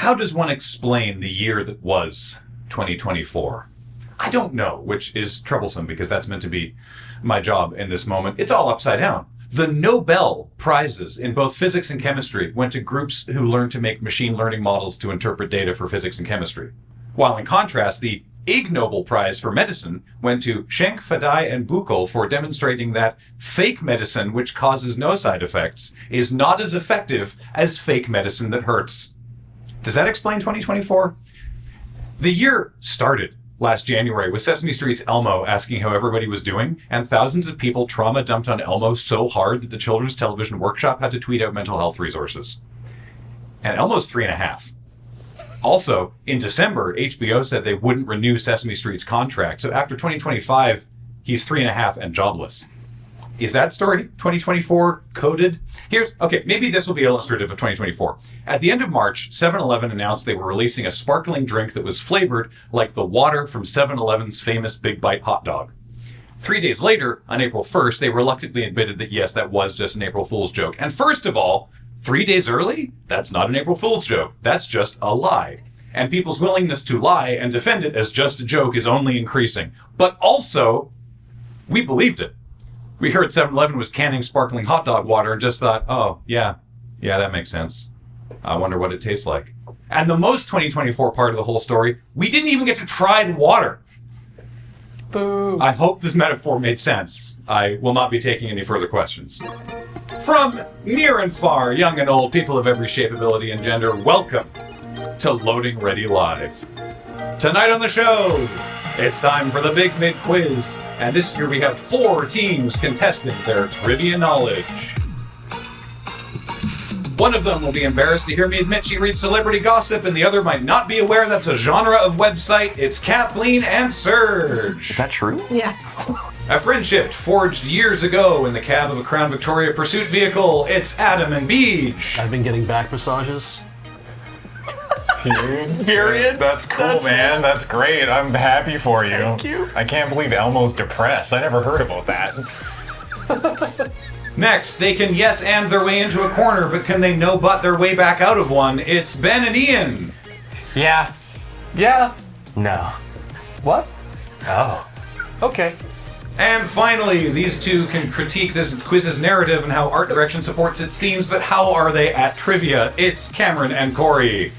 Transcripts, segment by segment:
how does one explain the year that was 2024? I don't know, which is troublesome because that's meant to be my job in this moment. It's all upside down. The Nobel Prizes in both physics and chemistry went to groups who learned to make machine learning models to interpret data for physics and chemistry. While in contrast, the Ig Nobel Prize for medicine went to Schenk, Fadai, and Buchel for demonstrating that fake medicine, which causes no side effects, is not as effective as fake medicine that hurts. Does that explain 2024? The year started last January with Sesame Street's Elmo asking how everybody was doing, and thousands of people trauma dumped on Elmo so hard that the Children's Television Workshop had to tweet out mental health resources. And Elmo's 3.5. Also, in December, HBO said they wouldn't renew Sesame Street's contract, so after 2025, he's 3.5 and jobless. Is that story 2024 coded? Okay, maybe this will be illustrative of 2024. At the end of March, 7-Eleven announced they were releasing a sparkling drink that was flavored like the water from 7-Eleven's famous Big Bite hot dog. 3 days later, on April 1st, they reluctantly admitted that yes, that was just an April Fool's joke. And first of all, 3 days early? That's not an April Fool's joke. That's just a lie. And people's willingness to lie and defend it as just a joke is only increasing. But also, we believed it. We heard 7-Eleven was canning sparkling hot dog water and just thought, oh, yeah, that makes sense. I wonder what it tastes like. And the most 2024 part of the whole story, we didn't even get to try the water. Boo. I hope this metaphor made sense. I will not be taking any further questions. From near and far, young and old, people of every shape, ability, and gender, welcome to Loading Ready Live. Tonight on the show, it's time for the Big Mid Quiz, and this year we have 4 teams contesting their trivia knowledge. One of them will be embarrassed to hear me admit she reads celebrity gossip, and the other might not be aware that's a genre of website. It's Kathleen and Serge. Is that true? Yeah. A friendship forged years ago in the cab of a Crown Victoria pursuit vehicle. It's Adam and Beej. I've been getting back massages. Period. That's cool, man. That's great. I'm happy for you. Thank you. I can't believe Elmo's depressed. I never heard about that. Next, they can yes and their way into a corner, but can they no but their way back out of one? It's Ben and Ian. Yeah. No. What? Oh. Okay. And finally, these two can critique this quiz's narrative and how art direction supports its themes, but how are they at trivia? It's Cameron and Corey.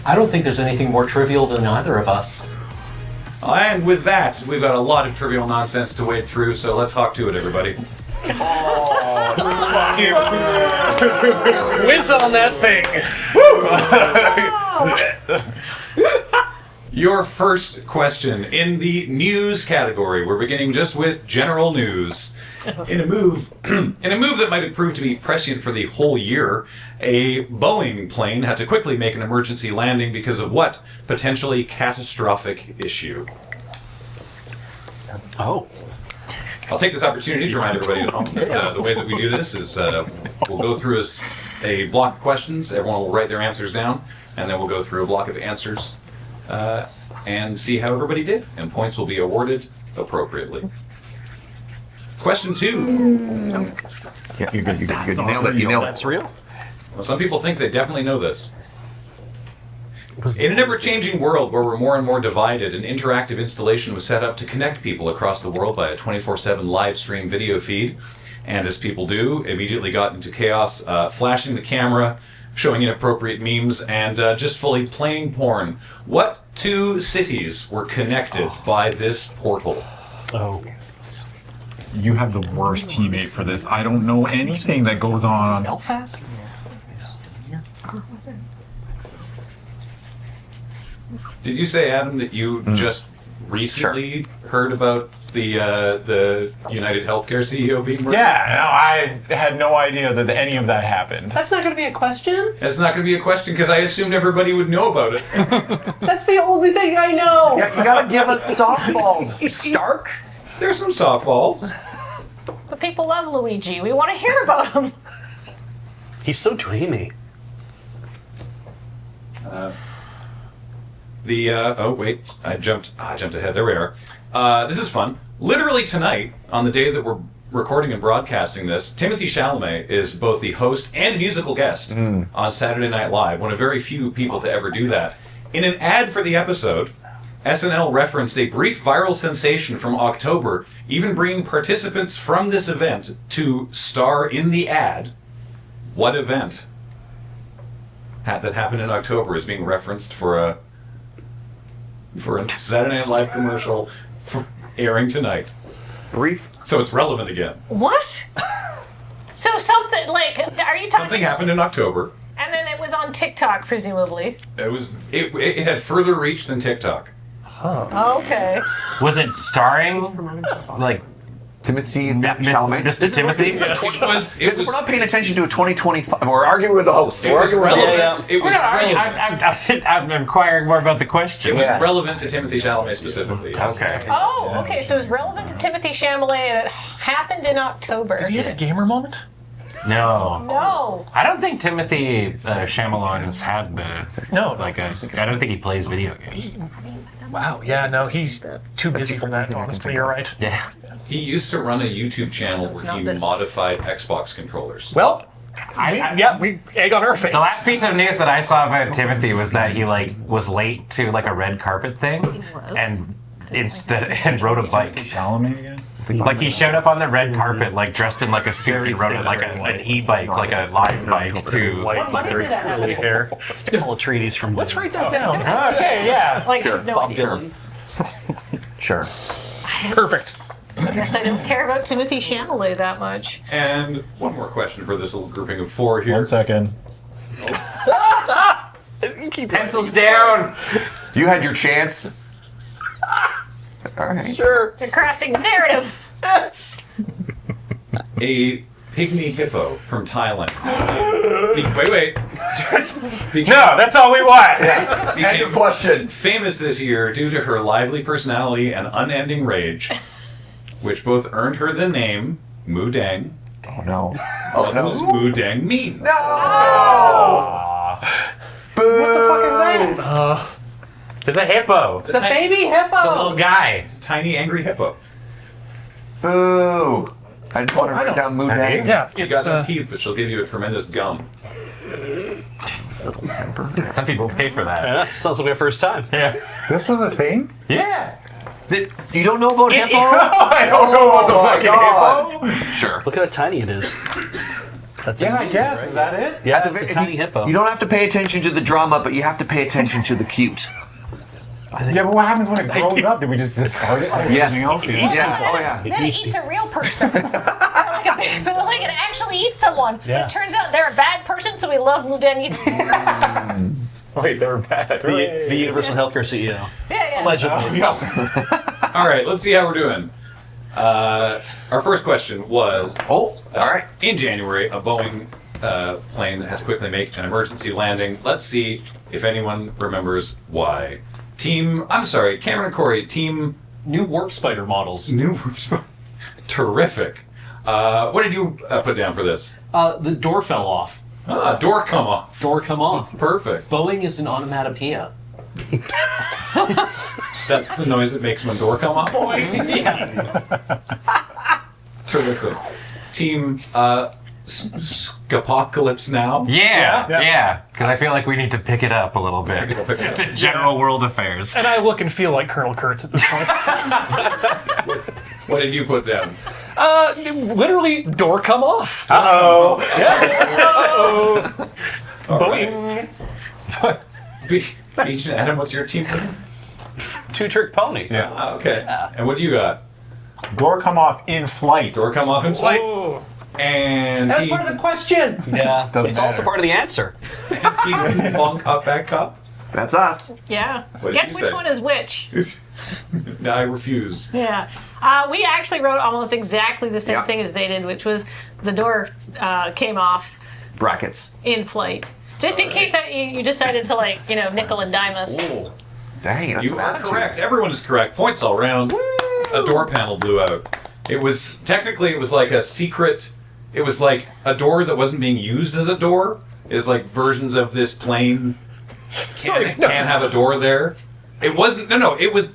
I don't think there's anything more trivial than either of us. And with that, we've got a lot of trivial nonsense to wade through, so let's hawk to it, everybody. Whiz on that thing. Your first question in the news category. We're beginning just with general news. In a move that might have proved to be prescient for the whole year, a Boeing plane had to quickly make an emergency landing because of what potentially catastrophic issue? Oh. I'll take this opportunity to remind everybody at home that the way that we do this is we'll go through a block of questions. Everyone will write their answers down, and then we'll go through a block of answers and see how everybody did, and points will be awarded appropriately. Question 2. Yeah, you're good. You nailed it. You nailed it. That's real? Well, some people think they definitely know this. In an ever-changing world where we're more and more divided, an interactive installation was set up to connect people across the world by a 24/7 live stream video feed. And as people do, immediately got into chaos, flashing the camera, showing inappropriate memes, and just fully playing porn. What 2 cities were connected by this portal? Oh. You have the worst teammate for this. I don't know anything that goes on. Belfast? Did you say, Adam, that you just recently heard about the United Healthcare CEO being murdered? Yeah, no, I had no idea that any of that happened. That's not going to be a question. That's not going to be a question because I assumed everybody would know about it. That's the only thing I know. Yeah, you gotta give us softballs, Stark. There's some softballs. But people love Luigi. We want to hear about him. He's so dreamy. Oh wait, I jumped ahead. There we are. This is fun. Literally tonight, on the day that we're recording and broadcasting this, Timothy Chalamet is both the host and musical guest on Saturday Night Live, one of very few people to ever do that. In an ad for the episode, SNL referenced a brief viral sensation from October, even bringing participants from this event to star in the ad. What event that happened in October is being referenced for a Saturday Night Live commercial airing tonight? Brief. So it's relevant again. What? So something like, are you talking? Something happened in October. And then it was on TikTok, presumably. It had further reach than TikTok. Okay. Was it starring like Timothy Chalamet. Mr. Timothy? We're not paying attention to a 2025. We're arguing with the host. It was relevant. It was relevant. I'm inquiring more about the question. It was relevant to Timothy Chalamet specifically. Okay. Oh, okay. So it was relevant to Timothy Chalamet, and it happened in October. Did he have a gamer moment? No. No. I don't think Timothy Chalamet has had I don't think he plays video games. Wow. Yeah. No, he's too busy for that. Honestly, you're right. Yeah. He used to run a YouTube channel where he modified Xbox controllers. Well, we egg on our face. The last piece of news that I saw about Timothy was that he was late to a red carpet thing, and rode a bike. Chalamet again? Like he showed up on the red carpet, dressed in a suit. He rode an e-bike, a live bike to. Very curly hair. All the treaties from. Let's write that down. Okay, yeah. Sure. No Bob idea. Dylan. Sure. Perfect. I guess I don't care about Timothy Chalamet that much. And one more question for this little grouping of four here. 1 second. Pencils down. You had your chance. All right. Sure. You're crafting the narrative. Yes. A pygmy hippo from Thailand. Wait. No, that's all we want. End of question. Famous this year due to her lively personality and unending rage, which both earned her the name Moo Dang. Oh no. What does Moo Dang mean? No. Boo. What the fuck is that? There's a hippo. It's a baby A hippo. little guy. Tiny angry hippo. Boo. I just want to write down Moo Dang. Yeah. You got no teeth, but she'll give you a tremendous gum. Some people pay for that. That sounds like my first time. Yeah. This was a thing? Yeah. You don't know about hippo? I don't know about the fucking hippo. Sure. Look at how tiny it is. That's Yeah, I amazing, guess. right? Is that it? Yeah, it's a tiny hippo. You don't have to pay attention to the drama, but you have to pay attention to the cute. Yeah, but what happens when it grows up? Do we just discard it like Yes. everything else? Yeah. Oh yeah. Then it eats a real person. like it actually eats someone. Yeah. It turns out they're a bad person, so we love Mudeng. Wait, they were bad. The Universal Healthcare CEO. Yeah. Allegedly. All right, let's see how we're doing. Our first question was, Oh, all right. in January, a Boeing plane had to quickly make an emergency landing. Let's see if anyone remembers why. Cameron and Corey, team New Warp Spider models. New. Terrific. What did you put down for this? The door fell off. Door come off. Door come off. Perfect. Boeing is an onomatopoeia. That's the noise it makes when door come off. Yeah. Terrific. Team Scapocalypse now. Yeah. Because I feel like we need to pick it up a little bit. Pick it up. Just in general world affairs. And I look and feel like Colonel Kurtz at this point. What did you put down? Literally, door come off. Uh-oh. Boing. Beach and Adam, what's your team? Two-trick pony. Yeah. Okay. And what do you got? Door come off in flight. Door come off in flight. Oh. And That's team, part of the question. Yeah. Doesn't It's also matter. part of the answer. team long cop, back cop. That's us. Yeah. What did Guess you which say? one is which? No, I refuse. Yeah. We actually wrote almost exactly the same Yeah. thing as they did, which was the door came off Brackets. in flight. Just in case you decided to, nickel and dime us. Oh, dang, that's You an are attitude. correct. Everyone is correct. Points all round. A door panel blew out. It was like a secret. It was like a door that wasn't being used as a door. Is like versions of this plane can't have a door there. It wasn't. No. It was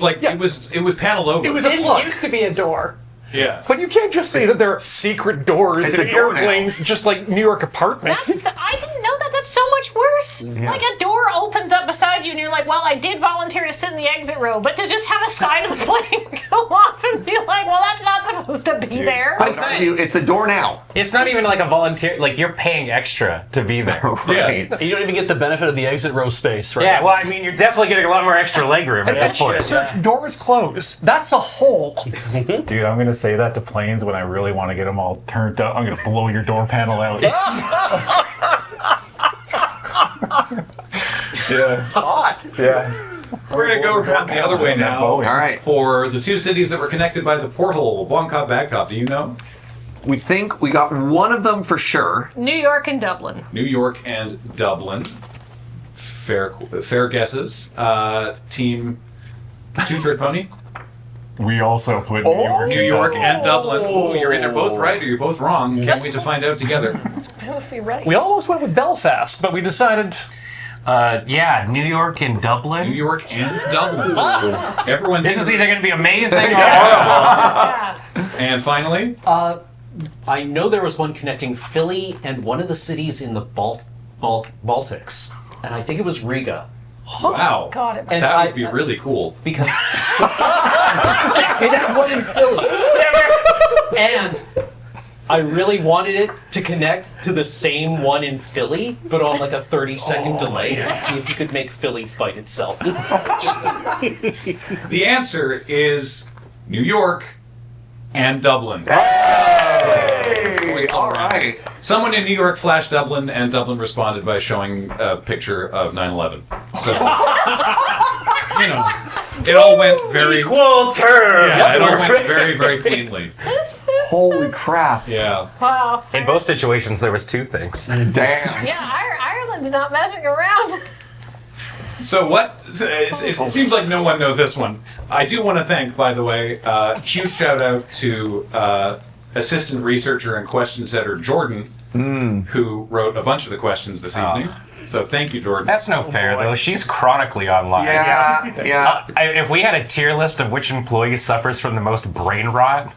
like it was paneled over. It was It a plug. used to be a door. Yeah. But you can't just say that there are secret doors It's in a door now. airplanes, just like New York apartments. I didn't know that. That's so much worse. Like a door opens up beside you, and you're like, "Well, I did volunteer to sit in the exit row," but to just have a side of the plane go off and be like, "Well, that's not supposed to be there." But it's not, It's a door now. it's not even like a volunteer. Like you're paying extra to be there. Right. You don't even get the benefit of the exit row space, right? Yeah, well, I mean, you're definitely getting a lot more extra legroom at this point. Search doors closed. That's a hole. Dude, I'm gonna say that to planes when I really want to get them all turned up. I'm gonna blow your door panel out. Yeah. Hot. Yeah. We're going to go the other way now. All right. For the two cities that were connected by the porthole, Wongkop, Bagkop, do you know? We think we got one of them for sure. New York and Dublin. New York and Dublin. Fair guesses. Team Two Trick Pony. We also put New York. New York and Dublin. Ooh, you're either both right or you're both wrong. Can't wait to find out together. Both be right. We almost went with Belfast, but we decided Yeah, New York and Dublin. New York and Dublin. Everyone's This in- is either going to be amazing or horrible. Yeah. And finally, I know there was one connecting Philly and one of the cities in the Baltics, and I think it was Riga. wow. God, it And That would be really cool. because it had one in Philly, and I really wanted it to connect to the same one in Philly, but on like a 30-second delay, and see if you could make Philly fight itself. The answer is New York and Dublin. Hey, all right. Someone in New York flashed Dublin, and Dublin responded by showing a picture of 9/11. So, you know, it all went very Equal terms. Yeah, it all went very, very cleanly. Holy crap. Yeah. Wow. In both situations, there was two things. Damn. Yeah, Ireland's not messing around. So what? It seems like no one knows this one. I do want to thank, by the way, huge shout out to assistant researcher and question setter Jordan, who wrote a bunch of the questions this evening. So thank you, Jordan. That's no fair, though. She's chronically online. Yeah. If we had a tier list of which employee suffers from the most brain rot,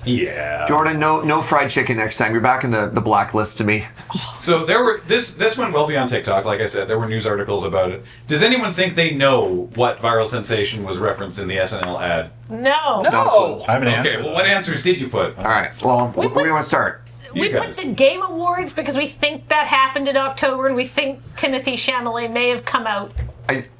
Yeah. Jordan, no fried chicken next time. You're back in the blacklist to me. So there were this one will be on TikTok. Like I said, there were news articles about it. Does anyone think they know what viral sensation was referenced in the SNL ad? No. No. I have an Okay. answer. Well, what answers did you put? All right. Well, where do you want to start? You We put guys. the Game Awards because we think that happened in October, and we think Timothy Chalamet may have come out.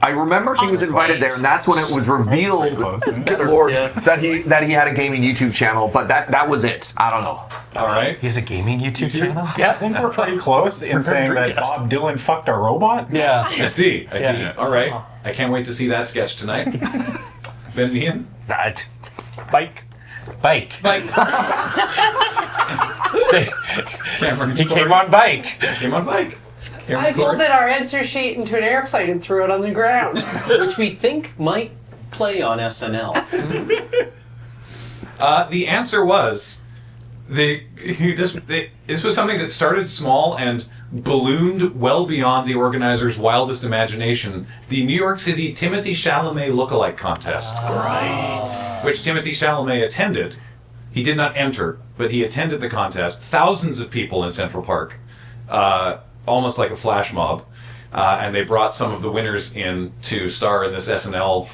I remember he was invited there, and that's when it was revealed that Lord that he had a gaming YouTube channel. But that was it. I don't know. All right. he has a gaming YouTube channel? I think we're pretty close in saying that guest. Bob Dylan fucked a robot. yeah. I see. All right. I can't wait to see that sketch tonight. Ben and Ian? Bike. Bike. Cameron. He came on bike. Came on bike. I Cameron Corey? folded our answer sheet into an airplane and threw it on the ground. Which we think might play on SNL. The answer was this was something that started small and ballooned well beyond the organizers' wildest imagination. The New York City Timothy Chalamet lookalike contest. Right. Which Timothy Chalamet attended. He did not enter, but he attended the contest. Thousands of people in Central Park, almost like a flash mob. And they brought some of the winners in to star in this SNL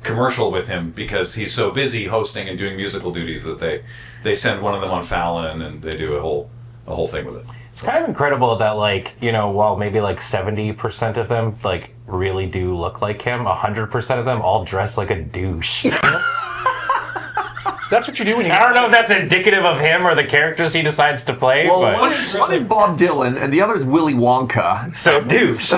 commercial with him because he's so busy hosting and doing musical duties that they send one of them on Fallon and they do a whole thing with it. It's kind of incredible that, like, you know, while maybe like 70% of them like really do look like him, 100% of them all dress like a douche. That's what you do when you. I don't know if that's indicative of him or the characters he decides to play, Well, but one is Bob Dylan, and the other is Willy Wonka. so douche.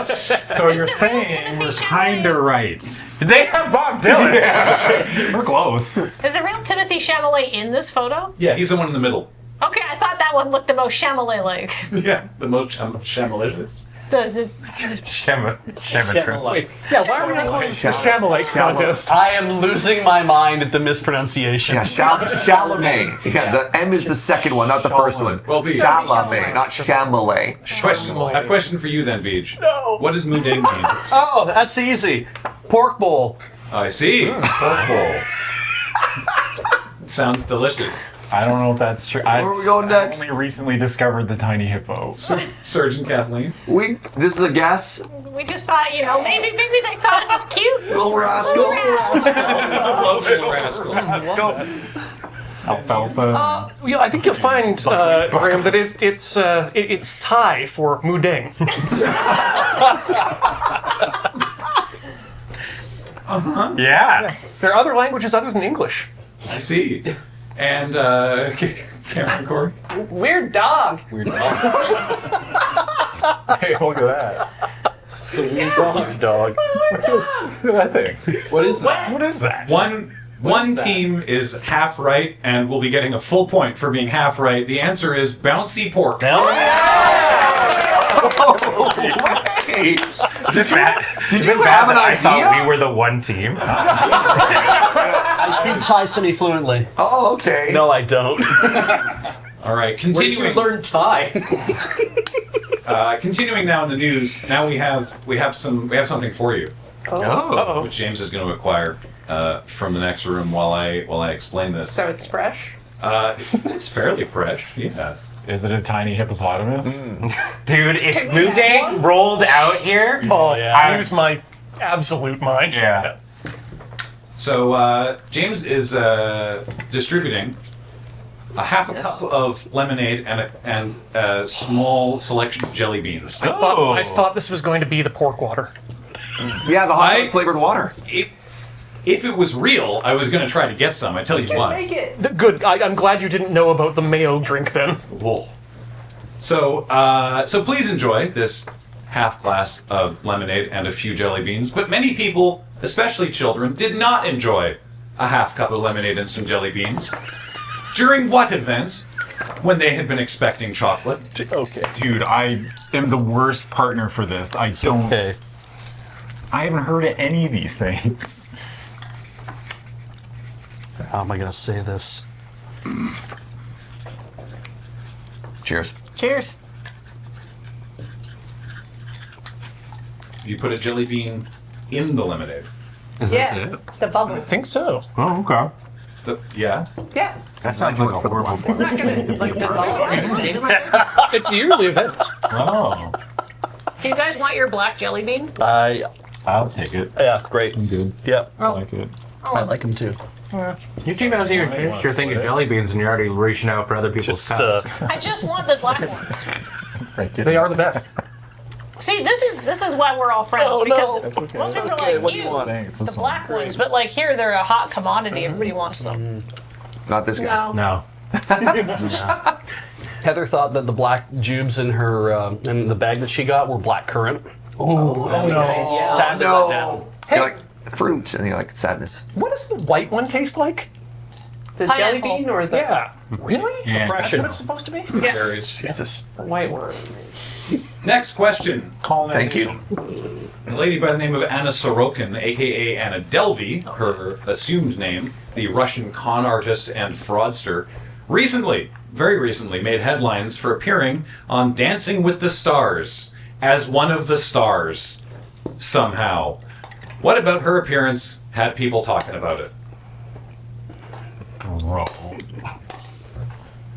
So you're saying we're kinda right. They have Bob Dylan. We're close. Is the real Timothy Chalamet in this photo? Yeah, he's the one in the middle. Okay, I thought that one looked the most Chalamet-like. Yeah, the most shamalicious. Shema. Yeah, why are we not calling this the Chalamet contest? I am losing my mind at the mispronunciation. Yeah, Chalamet. Yeah, the M is the second one, not the first one. Well, Beej. Chalamet, not Chalamet. A question for you then, Beej. No. What does Moonding mean? Oh, that's easy. Pork bowl. I see. Pork bowl. Sounds delicious. I don't know if that's true. Where are we going next? I only recently discovered the tiny hippo. Surgeon Kathleen. This is a guess. We just thought, maybe they thought it was cute. Little rascal. I love Little Rascal. Alfalfa. Yeah, I think you'll find, Graham, that it's Thai for mudeng. Yeah. There are other languages other than English. I see. And Cameron Corey. Weird dog. Hey, look at that. Dog. Look at that thing. What is that? What is that? One team is half right and will be getting a full point for being half right. The answer is bouncy pork. Hey, did you have an I thought idea? we were the one team. I speak Thai semi-fluently. Oh, okay. No, I don't. All right, Where did you continuing. learn Thai? Continuing now in the news. Now we have something for you, Uh-oh. which James is going to acquire from the next room while I explain this. So it's fresh. It's fairly fresh. Yeah. Is it a tiny hippopotamus? Dude, if Mudang rolled out here, I use my absolute mind. Yeah. So James is distributing a half a cup of lemonade and a small selection of jelly beans. I thought this was going to be the pork water. Yeah, the hot dog flavored water. If it was real, I was going to try to get some. I tell you what. Make it. Good. I'm glad you didn't know about the mayo drink then. Whoa. So please enjoy this half glass of lemonade and a few jelly beans. But many people, especially children, did not enjoy a half cup of lemonade and some jelly beans. During what event? When they had been expecting chocolate. Okay. Dude, I am the worst partner for this. I don't. Okay. I haven't heard of any of these things. How am I going to say this? Cheers. Cheers. You put a jelly bean in the lemonade. Is Yeah. that it? The I bubbles. think so. Oh, okay. Yeah. Yeah. That sounds like a horrible It's not gonna like dissolve. It's a yearly event. Oh, Do you guys want your black jelly bean? I'll take it. Yeah, great. I'm good. Yep. I like it. I like him too. Your team hasn't even finished. You're thinking jelly beans and you're already reaching out for other people's Just, cups. I just want the black ones. Thank you. They are the best. See, this is why we're all friends Oh, because no. That's okay. most people Okay, are what like do you want? Thanks. the This black one. ones, but like here they're a hot commodity. Everybody wants them. Not this guy. No. No. Heather thought that the black jubes in her in the bag that she got were black currant. Oh no. Sad to let down. You like fruit and you like sadness. What does the white one taste like? The jelly Pineapple. bean or the Yeah. Really? Yeah. That's what it's supposed to be? Berries. Jesus. white one? Next question. Thank you. A lady by the name of Anna Sorokin, aka Anna Delvey, her assumed name, the Russian con artist and fraudster, very recently, made headlines for appearing on Dancing with the Stars as one of the stars, somehow. What about her appearance had people talking about it? Bro.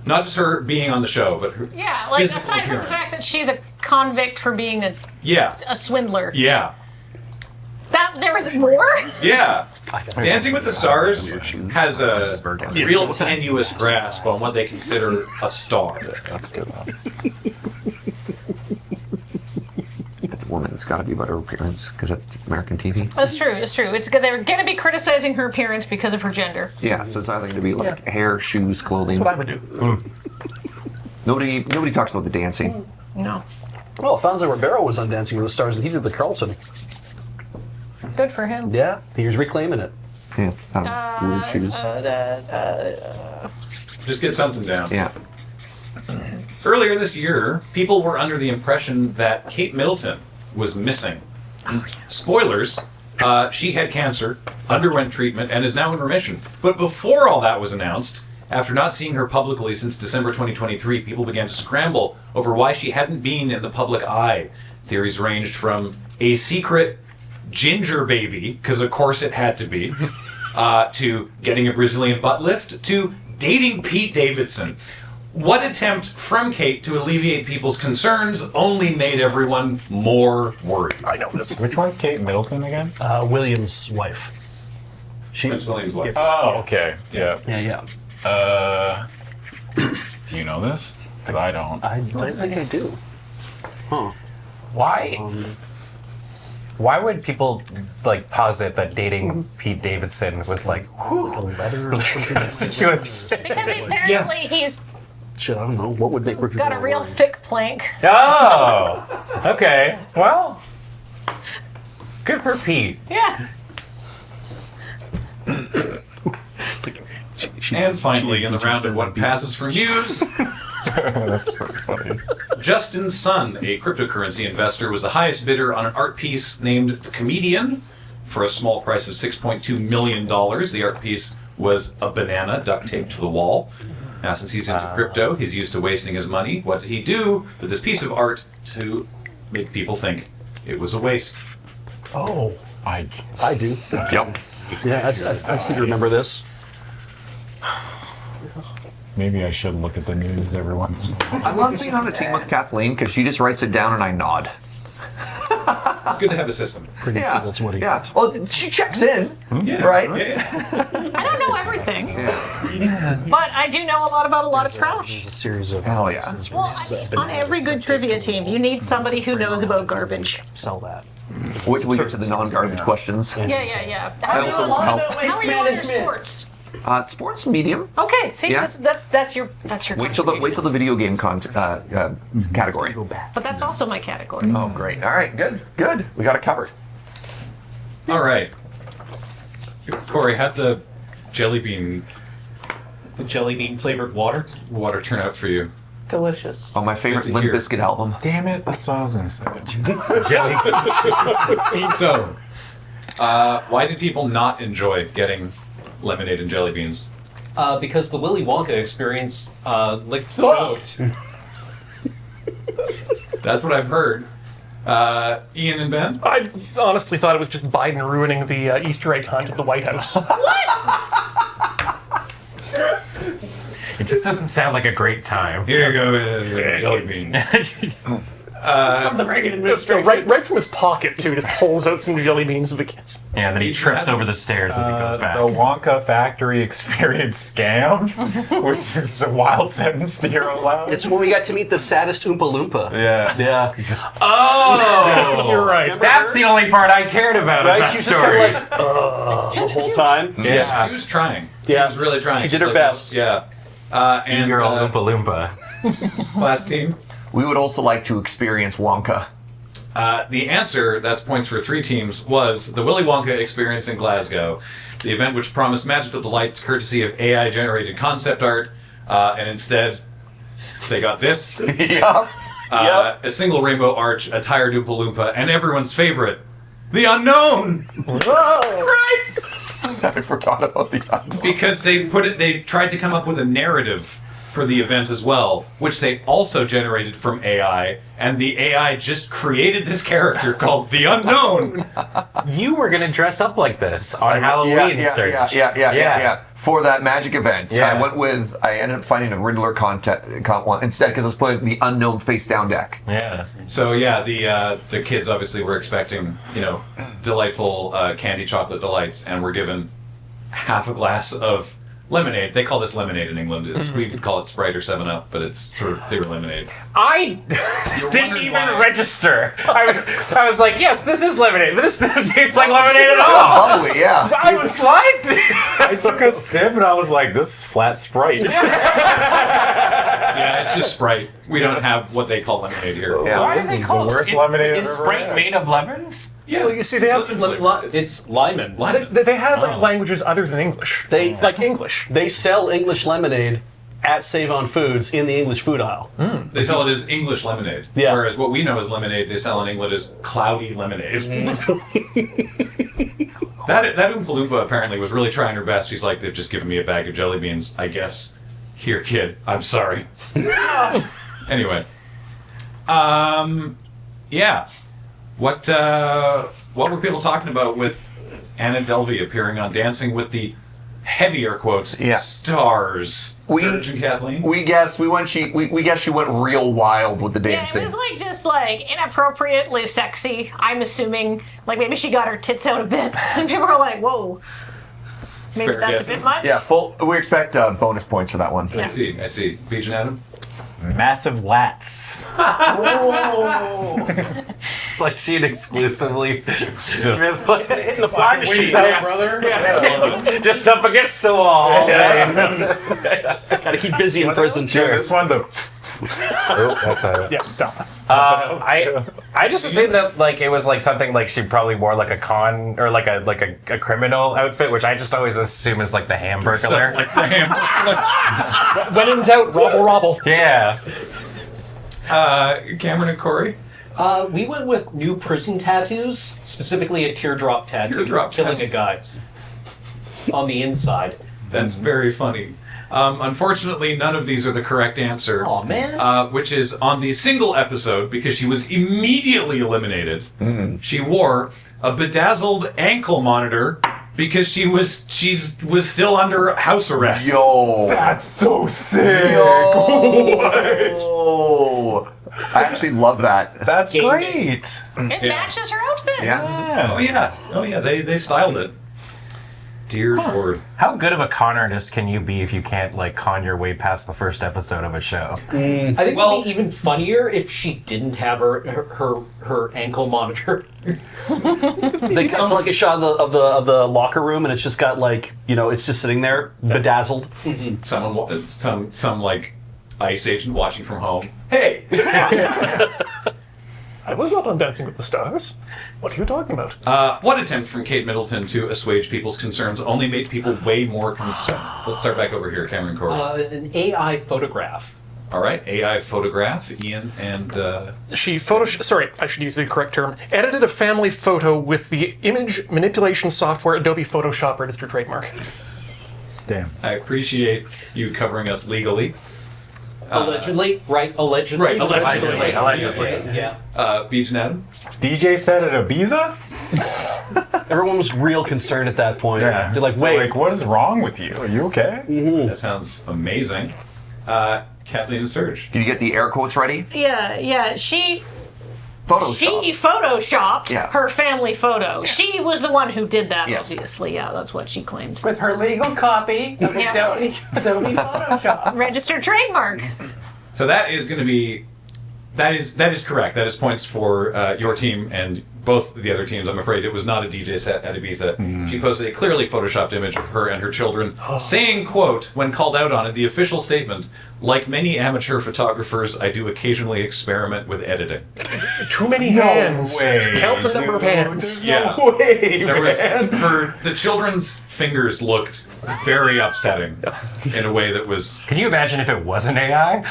Not just her being on the show, but her Yeah, like physical aside from the appearance. fact that she's a convict for being Yeah, a swindler. yeah, That there was more? yeah. Dancing with the Stars has a real tenuous grasp on what they consider a star. That's good. It's a woman. It's got to be about her appearance because that's American TV. That's true, it's true. It's good. They're gonna be criticizing her appearance because of her gender. Yeah, so it's either going to be like hair, shoes, clothing. That's what I would do. Nobody talks about the dancing. No. Well, Fonzo Ribeiro was on Dancing with the Stars and he did the Carlton. Good for him. Yeah, he was reclaiming it. Yeah, weird shoes. Just get something down. Yeah. Earlier this year, people were under the impression that Kate Middleton was missing. Spoilers, she had cancer, underwent treatment, and is now in remission. But before all that was announced, after not seeing her publicly since December 2023, people began to scramble over why she hadn't been in the public eye. Theories ranged from a secret ginger baby, because of course it had to be, to getting a Brazilian butt lift, to dating Pete Davidson. What attempt from Kate to alleviate people's concerns only made everyone more worried? I know this. Which one's Kate Middleton again? William's wife. Prince William's wife. Oh, okay. Yeah. Yeah. Do you know this? Because I don't. I don't think I do. Huh. Why would people like posit that dating Pete Davidson was like A leather or something? a situation? Because apparently he's Shit, I don't know. What would make people got a real worried? thick plank. Oh, okay. Well, good for Pete. Yeah. And finally, in the round of what passes for news, That's very funny. Justin's son, a cryptocurrency investor, was the highest bidder on an art piece named The Comedian for a small price of $6.2 million. The art piece was a banana duct taped to the wall. Now, since he's into crypto, he's used to wasting his money. What did he do with this piece of art to make people think it was a waste? Oh, I do. Yep. Yeah, I seem to remember this. maybe I should look at the news every once in a while. I love being on a team with Kathleen because she just writes it down and I nod. It's good to have a system. Pretty sure that's what he Yeah. Well, she checks in, right? I don't know everything, but I do know a lot about a lot of trash. There's a series of Hell yeah. pieces where Well, it's on every good trivia team, you need somebody who knows about garbage. sell that. Wait till we get to the non-garbage questions. Yeah. How are you also on help. how are you on your sports? Sports medium. Okay, see, Yeah. that's your Wait till the video game category. But that's also my category. Oh, great. All right, good. We got it covered. All right. Corey, how'd the jelly bean Jelly bean flavored water. water turn out for you? Delicious. Oh, my favorite Good to Limp hear. Bizkit album. Damn it, that's what I was going to say. Jelly. So, why did people not enjoy getting lemonade and jelly beans? Because the Willy Wonka experience licked the goat. That's what I've heard. Ian and Ben? I honestly thought it was just Biden ruining the Easter egg hunt at the White House. It just doesn't sound like a great time. Here you go, jelly beans. From the Reagan administration. right from his pocket, too, just pulls out some jelly beans to the kids. Yeah, and then he trips over the stairs as he goes back. The Wonka Factory Experience Scam, which is a wild sentence to hear out loud. It's when we got to meet the saddest Oompa Loompa. Yeah. Yeah. Oh! You're right. That's the only part I cared about Right? in that She was just story. kind of like, the whole time. yeah. She was trying. Yeah. She was really trying. She did She's her like, best. Yeah. And Girl Oompa Loompa. last team. We would also like to experience Wonka. The answer, that's points for 3 teams, was the Willy Wonka experience in Glasgow, the event which promised magical delights courtesy of AI-generated concept art, and instead they got this, Yeah. a single rainbow arch, a tired Oompa Loompa, and everyone's favorite, the unknown! Right! I forgot about the Because they tried to come up with a narrative for the event as well, which they also generated from AI, and the AI just created this character called the Unknown. You were gonna dress up like this on Halloween, Serge. Yeah. For that magic event, Yeah. I ended up finding a Riddler one instead because I was playing the Unknown face down deck. Yeah. So yeah, the kids obviously were expecting, delightful candy chocolate delights, and were given half a glass of lemonade. They call this lemonade in England. We could call it Sprite or 7-Up, but it's sort of clear lemonade. I didn't wondering even why. register. I was like, yes, this is lemonade, but this doesn't taste like lemonade at all. Probably, yeah. I was lied to. I took a sip and I was like, this is flat Sprite. Yeah, it's just Sprite. We don't have what they call lemonade here. Yeah. Why do This they is call the worst it? lemonade Is I've ever Sprite had. made of lemons? Yeah. Well, you see, they have It's Lyman. they have languages other than English. They- like English. They sell English lemonade at Save On Foods in the English food aisle. They sell it as English lemonade. Yeah. Whereas what we know as lemonade, they sell in England as cloudy lemonade. That Oompa Loompa apparently was really trying her best. She's like, they've just given me a bag of jelly beans, I guess. Here, kid. I'm sorry. Anyway. Yeah. What were people talking about with Anna Delvey appearing on Dancing with the heavy air quotes stars. Serge and Kathleen. We guessed she went real wild with the dancing. Yeah, it was just inappropriately sexy. I'm assuming maybe she got her tits out a bit, and people were like, "Whoa, maybe that's a bit much." Yeah, we expect bonus points for that one. I see. Beach and Adam. Massive lats. Like she'd exclusively just hitting the fly machine, brother. Yeah. Just up against the wall all day. Gotta keep busy in prison. Sure. This one, Oh, that's not it. Yes, stop. I just assumed that it was something she probably wore a con or a criminal outfit, which I just always assume is the Hamburger. When in doubt, robble. Yeah. Cameron and Corey. We went with new prison tattoos, specifically a teardrop tattoo, killing a guy on the inside. That's very funny. Unfortunately, none of these are the correct answer. Aw, man. Which is on the single episode, because she was immediately eliminated. She wore a bedazzled ankle monitor because she was still under house arrest. Yo, that's so sick. Yo. I actually love that. That's great. It matches her outfit. Yeah. Oh yeah. They styled it. Dear Lord. How good of a con artist can you be if you can't con your way past the first episode of a show? I think it would be even funnier if she didn't have her ankle monitor. They cut to a shot of the locker room, and it's just got it's just sitting there bedazzled. Some ICE agent watching from home. Hey. I was not on Dancing with the Stars. What are you talking about? One attempt from Kate Middleton to assuage people's concerns only made people way more concerned. Let's start back over here, Cameron Corey. An AI photograph. All right, AI photograph, Ian, and... She sorry, I should use the correct term. Edited a family photo with the image manipulation software Adobe Photoshop registered trademark. Damn. I appreciate you covering us legally. Allegedly, right? Allegedly. Right, allegedly. Yeah. Beach and Adam? DJ said at Ibiza? Everyone was real concerned at that point. Yeah. They're like, wait. What is wrong with you? Are you okay? That sounds amazing. Kathleen and Serge. Can you get the air quotes ready? Yeah. She Photoshop. photoshopped her family photo. Yeah. She was the one who did that, Yes. obviously. Yeah, that's what she claimed. With her legal copy of Adobe Photoshop. Registered trademark. So that is going to be... That is correct. That is points for your team and both the other teams. I'm afraid it was not a DJ set at Ibiza. She posted a clearly photoshopped image of her and her children, saying, quote, when called out on it, the official statement, like many amateur photographers, I do occasionally experiment with editing. Too many hands. way, Count the number of hands. Yeah. No way, There was man. the children's fingers looked very upsetting in a way that was... Can you imagine if it wasn't AI?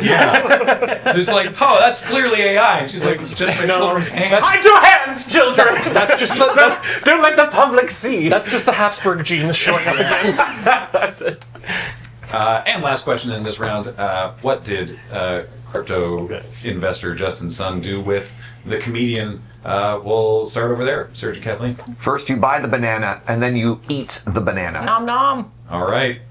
Yeah. Just that's clearly AI. And she's like, it's just my children's hands. Hide your hands, children! That's just Don't let the public see. That's just the Habsburg genes showing up again. And last question in this round, what did crypto investor Justin Sun do with the comedian? We'll start over there. Serge and Kathleen. First, you buy the banana, and then you eat the banana. Nom nom. All right.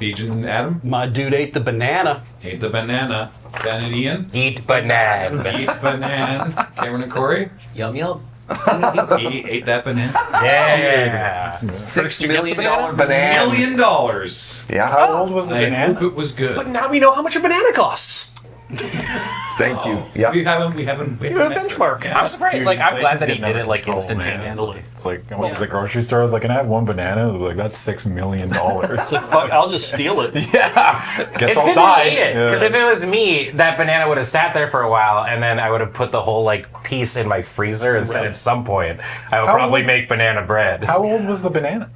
Beej and Adam. My dude ate the banana. Ate the banana. Dan and Ian. Eat banana. Eat banana. Cameron and Corey. Yum yum. He ate that banana. Yeah. $6 million banana. $1 million. Yeah. How old was the I banana? hope it was good. But now we know how much a banana costs. Thank you. Yeah. We haven't. You have a benchmark. I'm surprised. Dude, I'm glad that he inflation's did it getting out of control, instantaneously. man. It's like I went to the grocery store. I was like, "Can I have one banana?" They're like, that's $6 million. So fuck, I'll just steal it. Yeah. Guess It's I'll good die. to eat it, because if it was me, that banana would have sat there for a while, and then I would have put the whole piece in my freezer, and said at some point I would probably make banana bread. How old was the banana?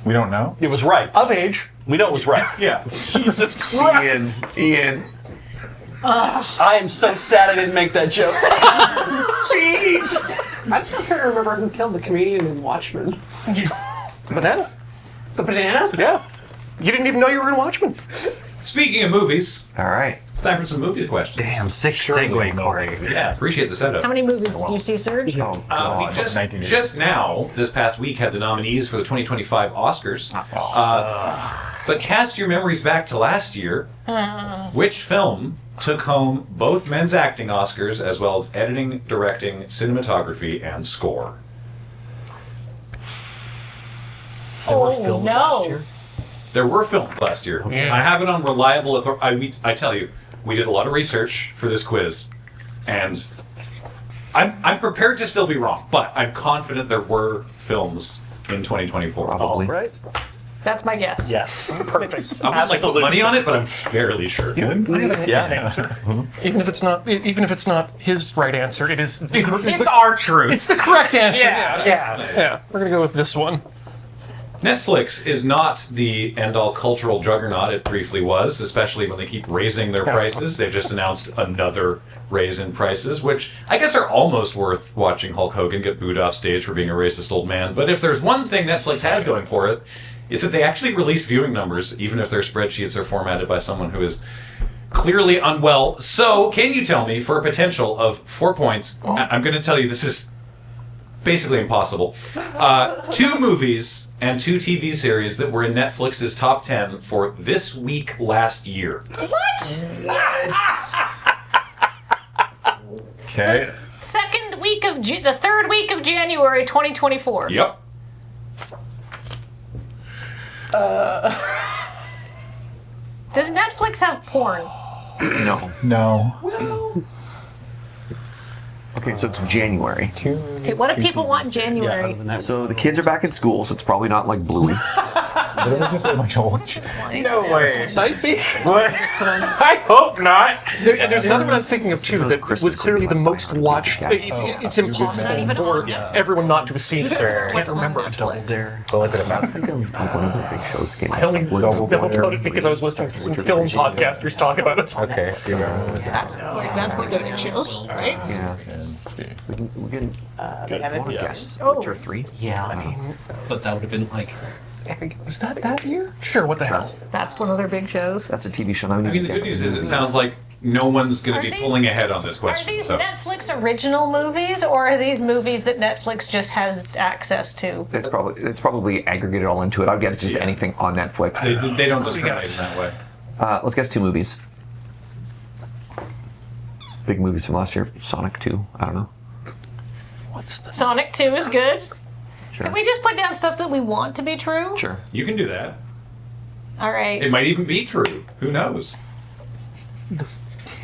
We don't know. It was right. Of age. We know it was right. Yeah. Jesus Christ. Ian. I am so sad I didn't make that joke. I'm still trying to remember who killed the comedian in Watchmen. Banana? The banana? Yeah. You didn't even know you were in Watchmen. Speaking of movies, All right. it's time for some movies questions. Damn, sick segue, Corey. Yeah, appreciate the setup. How many movies did you see, Serge? Oh, We God. just now, this past week, had the nominees for the 2025 Oscars. But cast your memories back to last year. Which film took home both men's acting Oscars as well as editing, directing, cinematography, and score? Oh, no. There were films last year. Yeah. I have it on reliable authority. I tell you, we did a lot of research for this quiz, and I'm prepared to still be wrong, but I'm confident there were films in 2024. Probably. Right? That's my guess. Yes. Perfect. I wouldn't like put money on it, but I'm fairly sure. Yeah. Answer. Even if it's not his right answer, it is. It's our truth. It's the correct answer. Yeah. Yeah. We're gonna go with this one. Netflix is not the end-all cultural juggernaut it briefly was, especially when they keep raising their prices. They've just announced another raise in prices, which I guess are almost worth watching Hulk Hogan get booed off stage for being a racist old man. But if there's one thing Netflix has going for it, it's that they actually release viewing numbers, even if their spreadsheets are formatted by someone who is clearly unwell. So, can you tell me, for a potential of 4 points, I'm going to tell you this is basically impossible, 2 movies and 2 TV series that were in Netflix's top 10 for this week last year. What? Okay. Second week of the third week of January 2024. Yep. Does Netflix have porn? No. No. Okay, so it's January. Okay, what do people want in January? So the kids are back in school, so it's probably not like Bluey. But it was just a bunch of old shit. No way. I hope not. There's another one I'm thinking of too that was clearly the most watched. It's impossible for everyone not to have seen it. I can't remember it. What was it about? I think one of the big shows came I only out. know about it because I was listening to some film podcasters talk about it. Okay. That's what dating shows, right? Yeah. We can guess. Oh. Witcher 3? But that would have been like. Was that year? Sure, what the hell? That's one of their big shows. That's a TV show. I mean, the good news is it sounds like no one's going to be Are these- pulling ahead on this Are question. these So. Netflix original movies, or are these movies that Netflix just has access to? It's probably aggregated all into it. I'd get just anything on Netflix. They don't discriminate in that way. Let's guess 2 movies. Big movies from last year. Sonic 2. I don't know. What's the Sonic 2 is good. Sure. Can we just put down stuff that we want to be true? Sure. You can do that. All right. It might even be true. Who knows?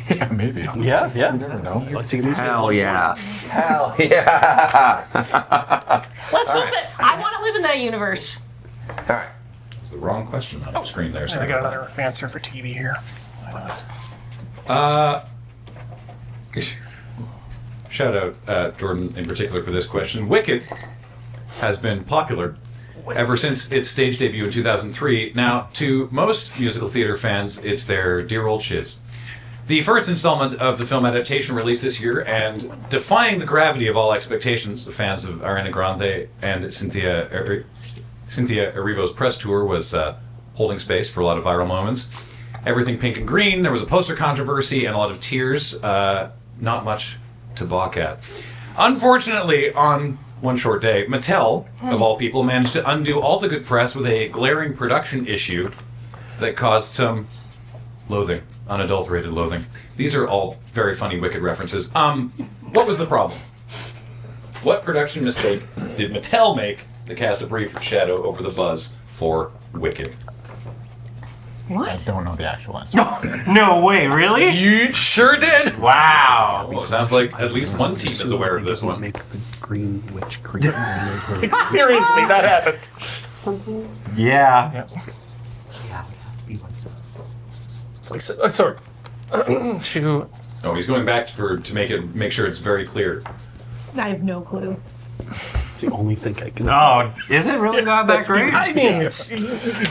Yeah, maybe. Yeah. Never know. Hell yeah. Hell yeah. Let's hope it. I want to live in that universe. All right. It's the wrong question on the screen there. I Sorry. got another answer for TV here. Shout out Jordan in particular for this question. Wicked has been popular ever since its stage debut in 2003. Now, to most musical theater fans, it's their dear old shiz. The first installment of the film adaptation released this year, and defying the gravity of all expectations, the fans of Ariana Grande and Cynthia Erivo's press tour was holding space for a lot of viral moments. Everything pink and green, there was a poster controversy and a lot of tears. Not much to balk at. Unfortunately, on one short day, Mattel, of all people, managed to undo all the good press with a glaring production issue that caused some loathing, unadulterated loathing. These are all very funny Wicked references. What was the problem? What production mistake did Mattel make that cast a brief shadow over the buzz for Wicked? I don't know the actual answer. No way, really? You sure did. Wow. Well, it sounds like at least one team is aware of this one. Make the green witch green. Seriously, that happened. Yeah. It's like, sorry. To No, he's going back to make sure it's very clear. I have no clue. It's the only thing I can. Oh, is it really not that great? I mean, it's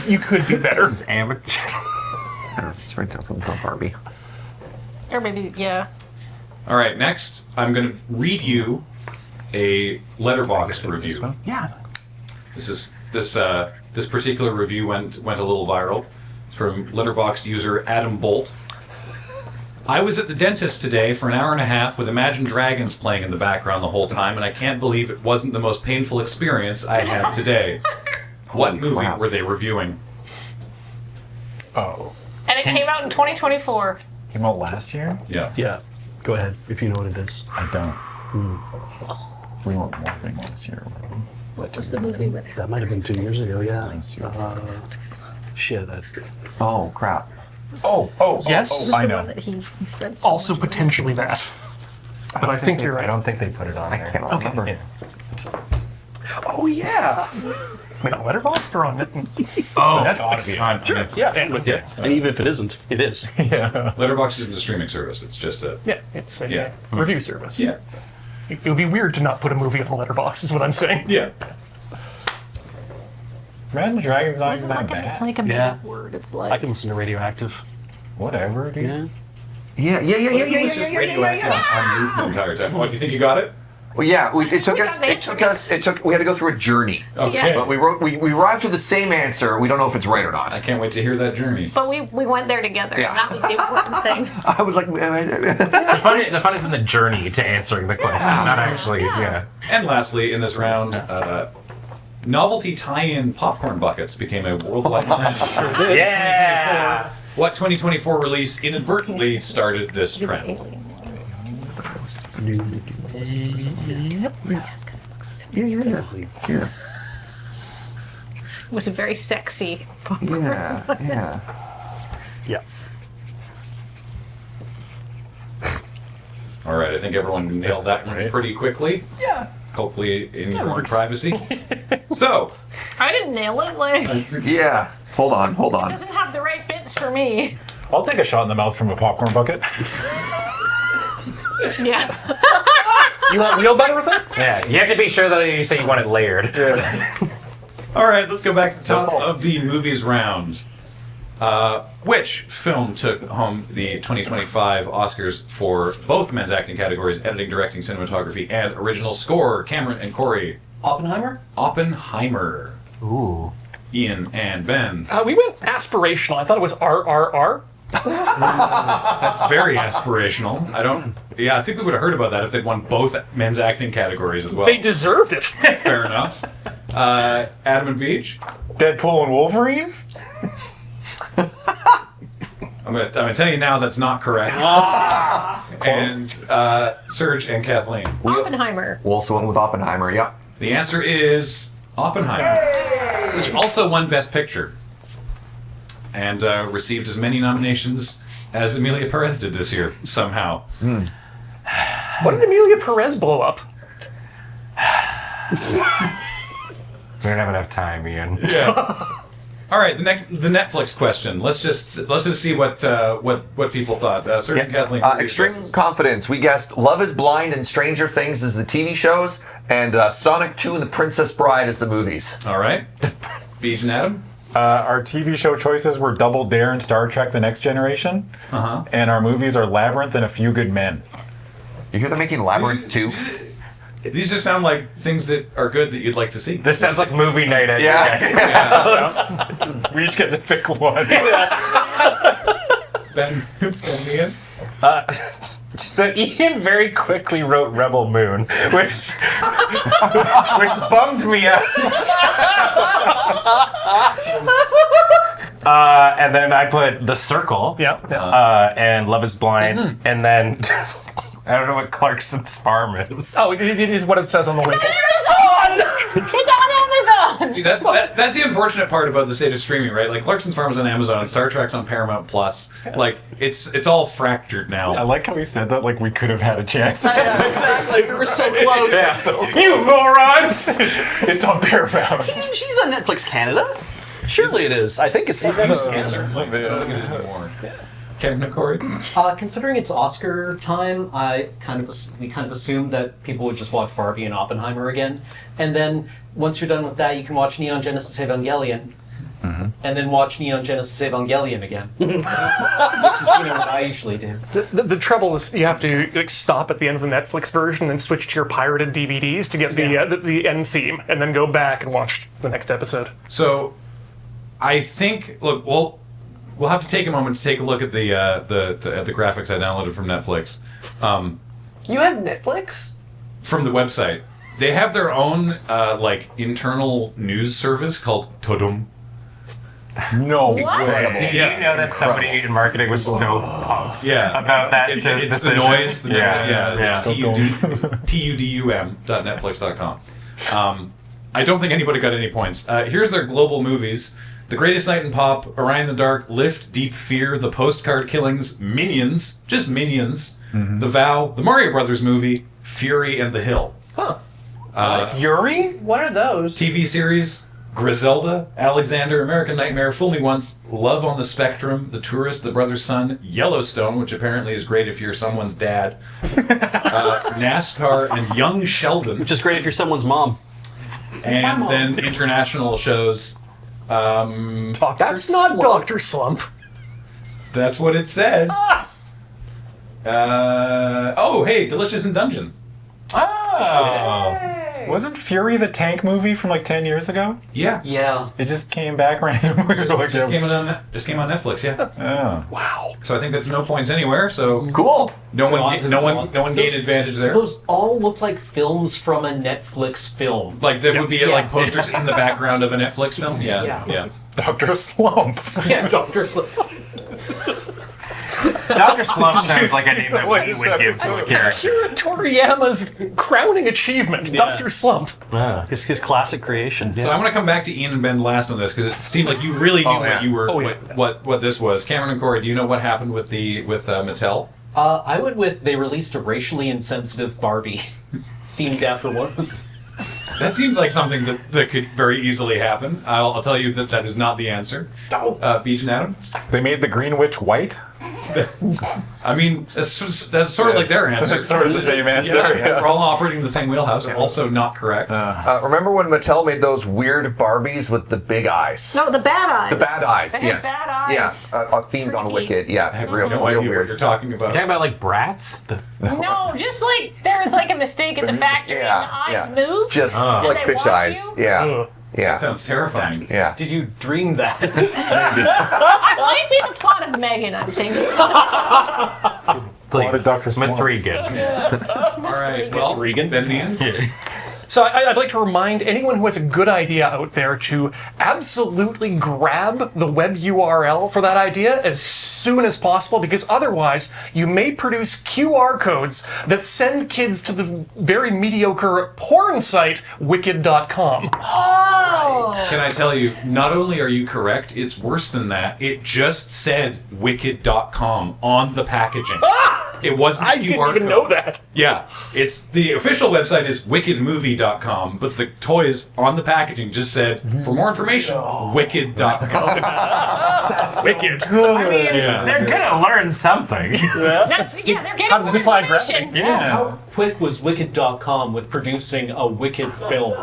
you could be better. It's amateur. I don't know. It's right down from Barbie. Or maybe, yeah. All right, next I'm going to read you a letterbox review. Yeah. This particular review went a little viral. It's from Letterboxd user Adam Bolt. I was at the dentist today for an hour and a half with Imagine Dragons playing in the background the whole time, and I can't believe it wasn't the most painful experience I had today. What movie were they reviewing? Oh. And it came out in 2024. Came out last year? Yeah. Yeah. Go ahead if you know what it is. I don't. We weren't watching last year. What's the movie with That might have been 2 years ago. Yeah. Last year. Shit. Oh crap. Yes. the I know. one that he spent so Also much potentially that. But I think you're I right. don't think they put it on I there. can't remember. Yeah. Oh yeah. Wait, on Letterboxd or on Net? Oh, Netflix. sure. Yeah. With you. And even if it isn't, it is. Letterboxd isn't a streaming service. It's just a... Yeah, it's a Yeah. review service. Yeah. It would be weird to not put a movie on the Letterboxd, is what I'm saying. Yeah. Imagine Dragons not It's even that like, bad. it's like a made Yeah. up word. It's I like can listen to Radioactive. Whatever, dude. Yeah. Yeah. It's just radioactive on loop the entire time. What, do you think you got it? Well, yeah. It took We us. got It took us. It took. We had to go through a journey. Okay. But we arrived to the same answer. We don't know if it's right or I not. can't wait to hear that journey. But we went there together. Yeah. And that was the important thing. I was like, The fun is in the journey to answering the question, not actually. Yeah. And lastly, in this round, novelty tie-in popcorn buckets became a worldwide trend. Yeah. What 2024 release inadvertently started this trend? yeah. It was a very sexy. Yeah. Yeah. All right, I think everyone nailed that one pretty quickly. Yeah. Hopefully in your own privacy. So, I didn't nail it. Like, it Yeah. Hold on. doesn't have the right bits for me. I'll take a shot in the mouth from a popcorn bucket. Yeah. You want real butter with it? Yeah. You have to be sure that you say you want it layered. all right, let's go back to the top of the movies round. Which film took home the 2025 Oscars for both men's acting categories, editing, directing, cinematography, and original score? Cameron and Corey. Oppenheimer? Oppenheimer. Ooh. Ian and Ben. We went aspirational. I thought it was RRR. That's very aspirational. I think we would have heard about that if they'd won both men's acting categories as well. They deserved it. Fair enough. Adam and Beach. Deadpool and Wolverine? I'm gonna tell you now that's not correct. And Serge and Kathleen. Oppenheimer. We also went with Oppenheimer. Yep. The answer is Oppenheimer, which also won Best Picture and received as many nominations as Emilia Perez did this year somehow. What did Emilia Perez blow up? We don't have enough time, Ian. Yeah. All right, the Netflix question. Let's just see what people thought. Serge and Kathleen. what were your Extreme guesses? Confidence. We guessed Love is Blind and Stranger Things as the TV shows, and Sonic 2 and The Princess Bride as the movies. All right, Beach and Adam. Our TV show choices were Double Dare and Star Trek The Next Generation. And our movies are Labyrinth and A Few Good Men. You hear them making Labyrinth 2? These just sound like things that are good that you'd like to see. This sounds like movie night at Yeah. We each get to pick one. Ben and Ian. So Ian very quickly wrote Rebel Moon, which bummed me out. And then I put The Circle. And Love is Blind, and then I don't know what Clarkson's Farm is. Oh, it is what it says on the label. It's on Amazon. See, that's the unfortunate part about the state of streaming, right? Like Clarkson's Farm is on Amazon and Star Trek's on Paramount Plus. Like it's all fractured now. I like how he said that like we could have had a chance. Exactly. We were so close. Yeah, so You morons! it's on Paramount. She's on Netflix Canada. Surely it is. I think it's. Kevin and Corey. Considering it's Oscar time, we kind of assumed that people would just watch Barbie and Oppenheimer again, and then once you're done with that, you can watch Neon Genesis Evangelion, and then watch Neon Genesis Evangelion again, which is what I usually do. The trouble is you have to stop at the end of the Netflix version and switch to your pirated DVDs to get the end theme, and then go back and watch the next episode. So, I think we'll have to take a moment to take a look at the graphics I downloaded from Netflix. You have Netflix? From the website. They have their own internal news service called Todum. No What? way. Did you know that somebody in marketing was so pumped about that? It's decision? the noise. Yeah. tudum.netflix.com. I don't think anybody got any points. Here's their global movies: The Greatest Night in Pop, Orion the Dark, Lift, Deep Fear, The Postcard Killings, Minions, just Minions, The Vow, the Mario Brothers movie, Fury, and The Hill. Huh. Fury? What are those? TV series: Griselda, Alexander, American Nightmare, Fool Me Once, Love on the Spectrum, The Tourist, The Brother's Son, Yellowstone, which apparently is great if you're someone's dad, NASCAR, and Young Sheldon. Which is great if you're someone's mom. And then international shows. That's not Dr. Slump. That's what it says. Hey, Delicious in Dungeon. Wasn't Fury the tank movie from like 10 years ago? Yeah. Yeah. It just came back randomly. Just came on Netflix, yeah. Oh. Wow. So I think that's no points anywhere. So Cool. no one gained advantage there. Those all look like films from a Netflix film. Like there would be like posters in the background of a Netflix film. Yeah. Dr. Slump. Yeah, Dr. Slump. Dr. Slump sounds like a name that we would give to a character. Akira Toriyama's crowning achievement, Dr. Slump. His classic creation. So I'm going to come back to Ian and Ben last on this because it seemed like you really knew what you were, what this was. Cameron and Corey, do you know what happened with Mattel? I went with they released a racially insensitive Barbie themed after one. That seems like something that could very easily happen. I'll tell you that is not the answer. Beach and Adam? They made the Green Witch white? I mean, that's sort of like their answer. It's sort of the same answer. Yeah. We're all operating the same wheelhouse. Also not correct. Remember when Mattel made those weird Barbies with the big eyes? No, the bad eyes. The bad eyes, They yes. had bad eyes. Yeah, themed on Freaky. Wicked. Yeah, I have real no idea what weird. you're talking about. You're talking about like brats? No, just like there was like a mistake in the factory and the eyes moved. Just and like they fish watch eyes. you. Yeah. Yeah. Sounds terrifying. Yeah. Did you dream that? It might be the plot of Megan, I'm thinking. Please. Dr. Slump. Smith Regan. All right. Well, Regan, Ben Ian. So I'd like to remind anyone who has a good idea out there to absolutely grab the web URL for that idea as soon as possible, because otherwise you may produce QR codes that send kids to the very mediocre porn site wicked.com. Oh! Can I tell you, not only are you correct, it's worse than that. It just said wicked.com on the packaging. It wasn't I a QR didn't even code. know that. Yeah, it's the official website is wickedmovie.com, but the toys on the packaging just said, for more information, wicked.com. That's wicked. I mean, they're gonna learn something. They're getting How to more define information. graphic. How quick was Wicked.com with producing a Wicked film?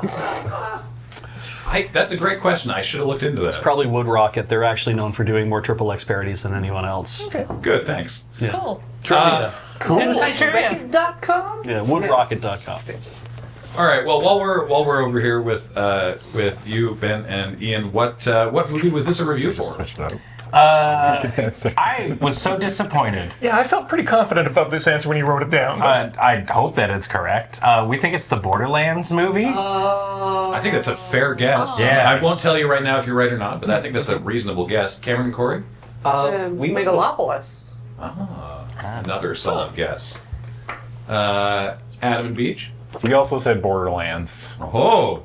That's a great question. I should have looked into that. Probably Wood Rocket. They're actually known for doing more XXX parodies than anyone else. Okay. Good, thanks. Cool. Trivia. Wicked.com? Yeah, woodrocket.com. All right. Well, while we're over here with you, Ben, and Ian, what movie was this a review for? I was so disappointed. Yeah, I felt pretty confident about this answer when you wrote it down. But I hope that it's correct. We think it's the Borderlands movie. I think that's a fair guess. Yeah. I won't tell you right now if you're right or not, but I think that's a reasonable guess. Cameron and Corey? Megalopolis. Another solid guess. Adam and Beach? We also said Borderlands. Oh.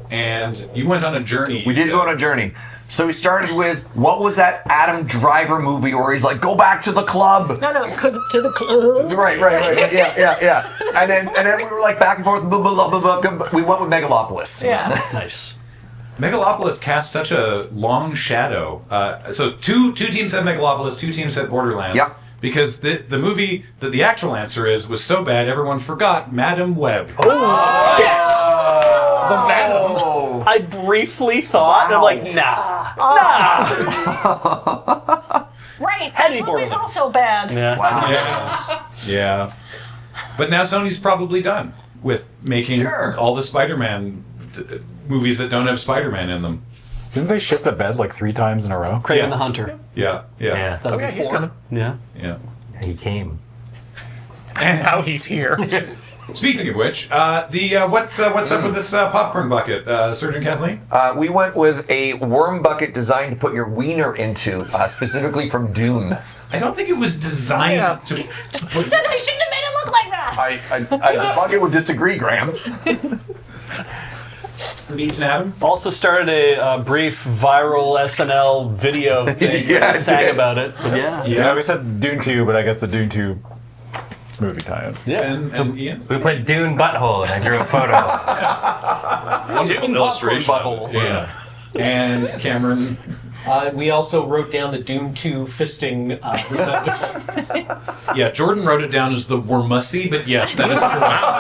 And you went on a journey. We did go on a journey. So we started with, what was that Adam Driver movie where he's like, go back to the club? No, to the club. Right. Yeah. And then we were like back and forth. Blah, blah, blah, blah, blah. We went with Megalopolis. Yeah. Nice. Megalopolis cast such a long shadow. So two teams said Megalopolis, two teams said Borderlands. Yeah. Because the movie that the actual answer was so bad, everyone forgot Madam Web. oh, yes! The Madam. I briefly thought, I'm like, nah. Right, that Heady movie's Borderlands. also bad. Yeah. Yeah. But now Sony's probably done with making all the Spider-Man movies that don't have Spider-Man in them. Didn't they ship the bed like 3 times in a row? Craven the Hunter. Yeah. Yeah. That'll be he's 4. coming. Yeah. Yeah. He came. And now he's here. Speaking of which, what's up with this popcorn bucket, Surgeon Kathleen? We went with a worm bucket designed to put your wiener into, specifically from Dune. I don't think it was designed to put. Then they shouldn't have made it look like that. I bucket would disagree, Graham. Neat and Adam? Also started a brief viral SNL video thing. Yeah, I sang did. about it. But yeah. Yeah, we said Dune 2, but I guess the Dune 2 movie tie-in. And Ian? We put Dune butthole and I drew a photo. Wonderful illustration. Butthole. Yeah. And Cameron. We also wrote down the Doom 2 fisting receptacle. Yeah, Jordan wrote it down as the Wormussy, but yes, that is correct.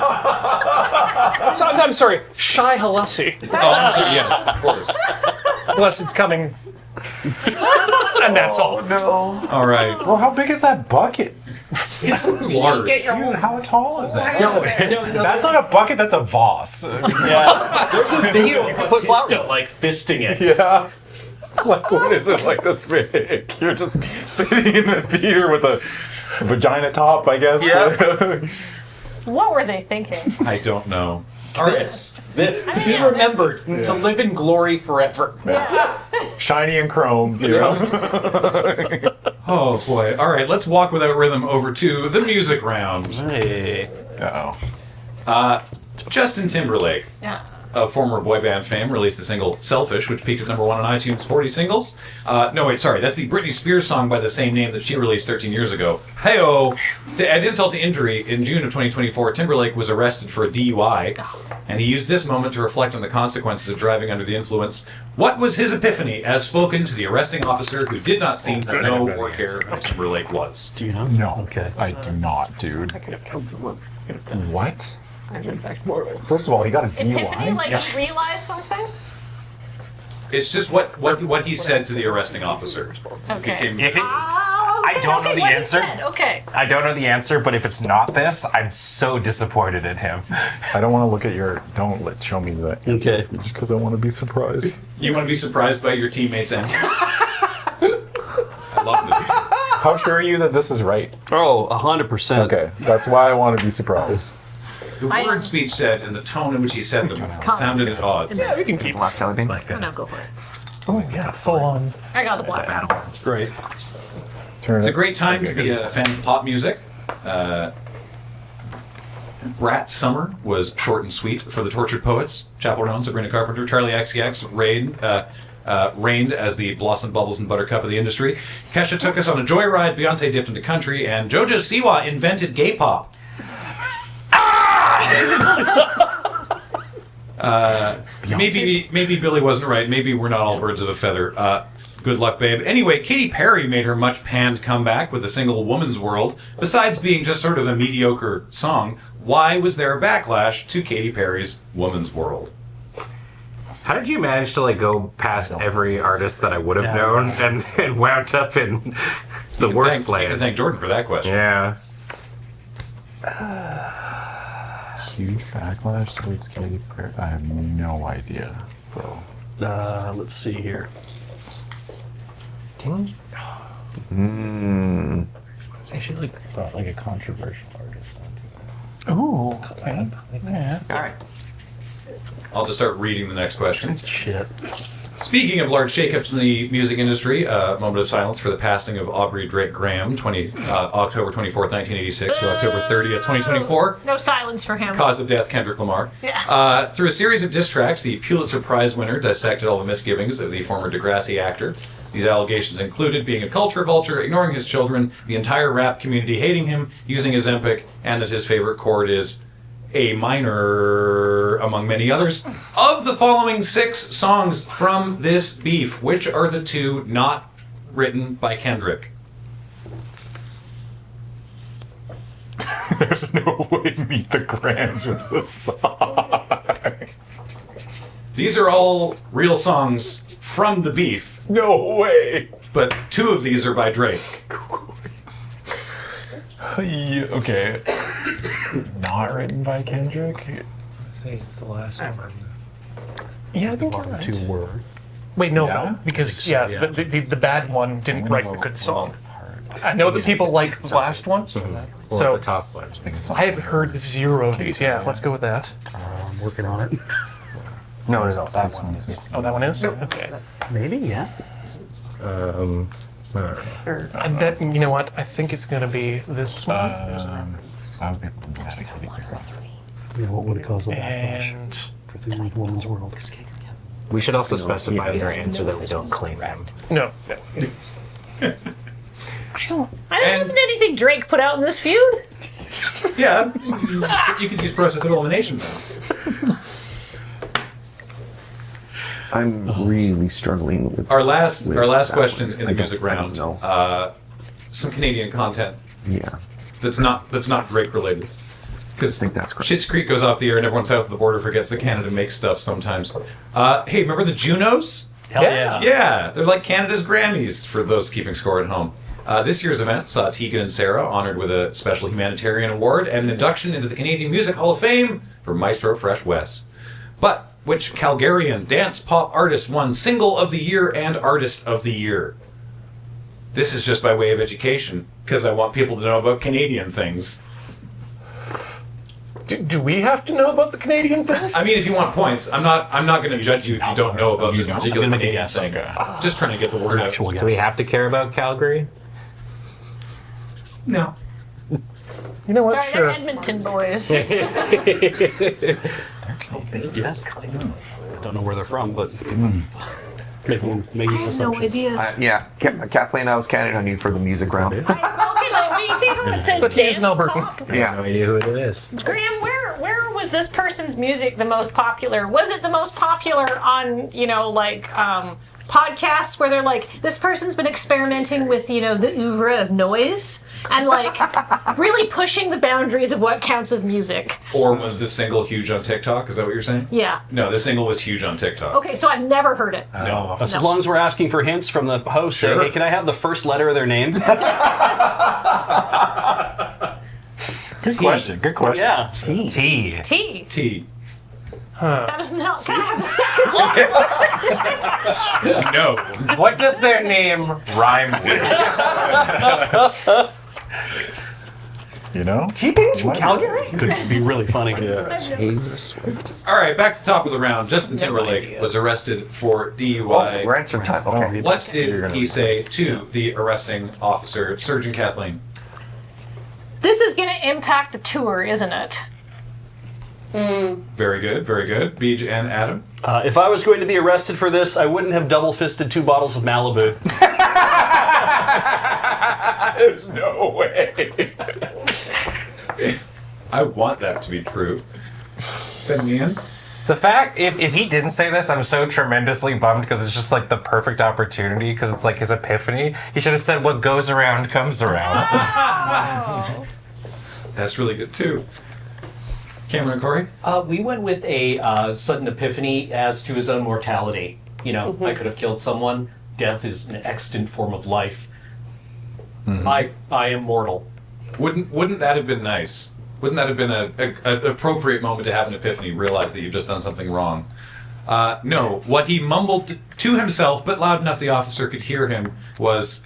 So, I'm sorry, Shy Halussi. Yes, of course. Plus, it's coming. And that's all. No. All right. Bro, how big is that bucket? It's large. Dude, how tall is that? No, That's not a bucket, that's a vase. yeah. There's a video of Batista like fisting it. Yeah. It's like, what is it like this big? You're just sitting in the theater with a vagina top, I guess. Yeah. What were they thinking? I don't know. This to be Yeah. remembered, to live in glory forever. Yeah. Shiny and chrome, you know? Oh, boy. All right, let's walk without rhythm over to the music round. Hey. Uh-oh. Justin Timberlake, Yeah. of former boy band fame, released the single Selfish, which peaked at #1 on iTunes 40 singles. No, wait, sorry. That's the Britney Spears song by the same name that she released 13 years ago. Hey-oh! To add insult to injury, in June of 2024, Timberlake was arrested for a DUI, and he used this moment to reflect on the consequences of driving under the influence. What was his epiphany as spoken to the arresting officer who did not seem to know or care who Timberlake was? Do you know? No. Okay. I do not, dude. What? First of all, he got a Epiphany, DUI? like he realized something? It's just what he said to the arresting officer. Okay. If it- I don't know the answer. Okay. I don't know the answer, but if it's not this, I'm so disappointed in him. I don't want to look at your... show me the answer. Okay. Just because I want to be surprised. You want to be surprised by your teammates' answer? I love this. How sure are you that this is right? Oh, 100%. Okay, that's why I want to be surprised. The word speech said and the tone in which he said them sounded at odds. Yeah, we can keep. Black jelly bean. Oh, no, go for it. Oh, yeah, full on. I got the black battle. Great. It's a great time to be a fan of pop music. Rat Summer was short and sweet for the Tortured Poets. Chapel Roan, Sabrina Carpenter, Charlie XCX reigned as the Blossom, Bubbles, and Buttercup of the industry. Kesha took us on a joyride, Beyonce dipped into country, and Jojo Siwa invented gay pop. Maybe Billy wasn't right. Maybe we're not all birds of a feather. Good luck, babe. Anyway, Katy Perry made her much panned comeback with the single Woman's World. Besides being just sort of a mediocre song, why was there a backlash to Katy Perry's Woman's World? How did you manage to like go past every artist that I would have known and wound up in the worst I place? thank Jordan for that question. Yeah. Huge backlash towards Katy Perry. I have no idea, bro. Let's see here. She like a controversial artist. Ooh, okay. Yeah. All right. I'll just start reading the next question. Shit. Speaking of large shakeups in the music industry, a moment of silence for the passing of Aubrey Drake Graham, October 24th, 1986 to October 30th, 2024. No silence for him. Cause of death, Kendrick Lamar. Yeah. Through a series of diss tracks, the Pulitzer Prize winner dissected all the misgivings of the former Degrassi actor. These allegations included being a culture vulture, ignoring his children, the entire rap community hating him, using his epic, and that his favorite chord is A minor, among many others. Of the following 6 songs from this beef, which are the 2 not written by Kendrick? There's no way Meet the Grams was a song. These are all real songs from the beef, No way. but 2 of these are by Drake. Yeah, okay. Not written by Kendrick. I think it's the last one. Yeah, I think you're right. 2 were. Wait, no, Yeah? because I think so, yeah, yeah. the bad one didn't write the good song. I know that people like the last one, So so the top one. I have heard 0 of these. Yeah, let's go with that. I'm working on it. No, that one. Oh, that one is? Okay. Maybe, yeah. I bet, you know what, I think it's gonna be this one. You know, what would cause a backlash And for things like Woman's World? We should also specify in our answer that we don't claim them. no. I wasn't anything Drake put out in this feud. Yeah, you could use process of elimination. I'm really struggling with Our last that question one. in I the don't- music I don't round. know. Some Canadian content Yeah. that's not Drake related. Because think that's correct. Schitt's Creek goes off the air and everyone south of the border forgets that Canada makes stuff sometimes. Hey, remember the Junos? Hell yeah. Yeah, they're like Canada's Grammys for those keeping score at home. This year's event saw Tegan and Sarah honored with a special humanitarian award and an induction into the Canadian Music Hall of Fame for Maestro Fresh Wes. But which Calgarian dance pop artist won Single of the Year and Artist of the Year? This is just by way of education, because I want people to know about Canadian things. Do we have to know about the Canadian things? I mean, if you want points, I'm not going to judge you if you don't know about this particular I'm gonna make a Canadian guess. thing. Just trying to get the word out. Actual guess. Do we have to care about Calgary? No. You know what? Sorry, Sure. they're Edmonton boys. Yes. Don't know where they're from, but maybe for some. idea. Yeah, Kathleen, I was counting on you for the music round. Okay, like, when you see how it says But today's in dance Alberta. pop, Yeah. No idea who it is. Graham, where was this person's music the most popular? Was it the most popular on, podcasts where they're like, this person's been experimenting with, the oeuvre of noise and really pushing the boundaries of what counts as music? Or was this single huge on TikTok? Is that what you're saying? Yeah. No, this single was huge on TikTok. Okay, so I've never heard it. No. As long as we're asking for hints from the host, saying, Sure. hey, can I have the first letter of their name? Good question. Good question. Yeah. T. T. T. That doesn't help. Can I have the second letter? No. What does their name rhyme with? You know? T-Pain's from Calgary? Could be really funny. Taylor Swift. All right, back to the top of the round. Justin Timberlake was arrested for DUI. Oh, we're answering time. Okay. What did he say to the arresting officer, Surgeon Kathleen? This is going to impact the tour, isn't it? Very good, very good. Beej and Adam. If I was going to be arrested for this, I wouldn't have double-fisted 2 bottles of Malibu. There's no way. I want that to be true. Ben, The fact, if he didn't say this, I'm so tremendously bummed because it's just like the perfect opportunity because it's like his epiphany. He should have said, what goes around comes around. that's really good too. Cameron and Corey? We went with a sudden epiphany as to his own mortality. I could have killed someone. Death is an extant form of life. I am mortal. Wouldn't that have been nice? Wouldn't that have been an appropriate moment to have an epiphany, realize that you've just done something wrong? No, what he mumbled to himself, but loud enough the officer could hear him, was,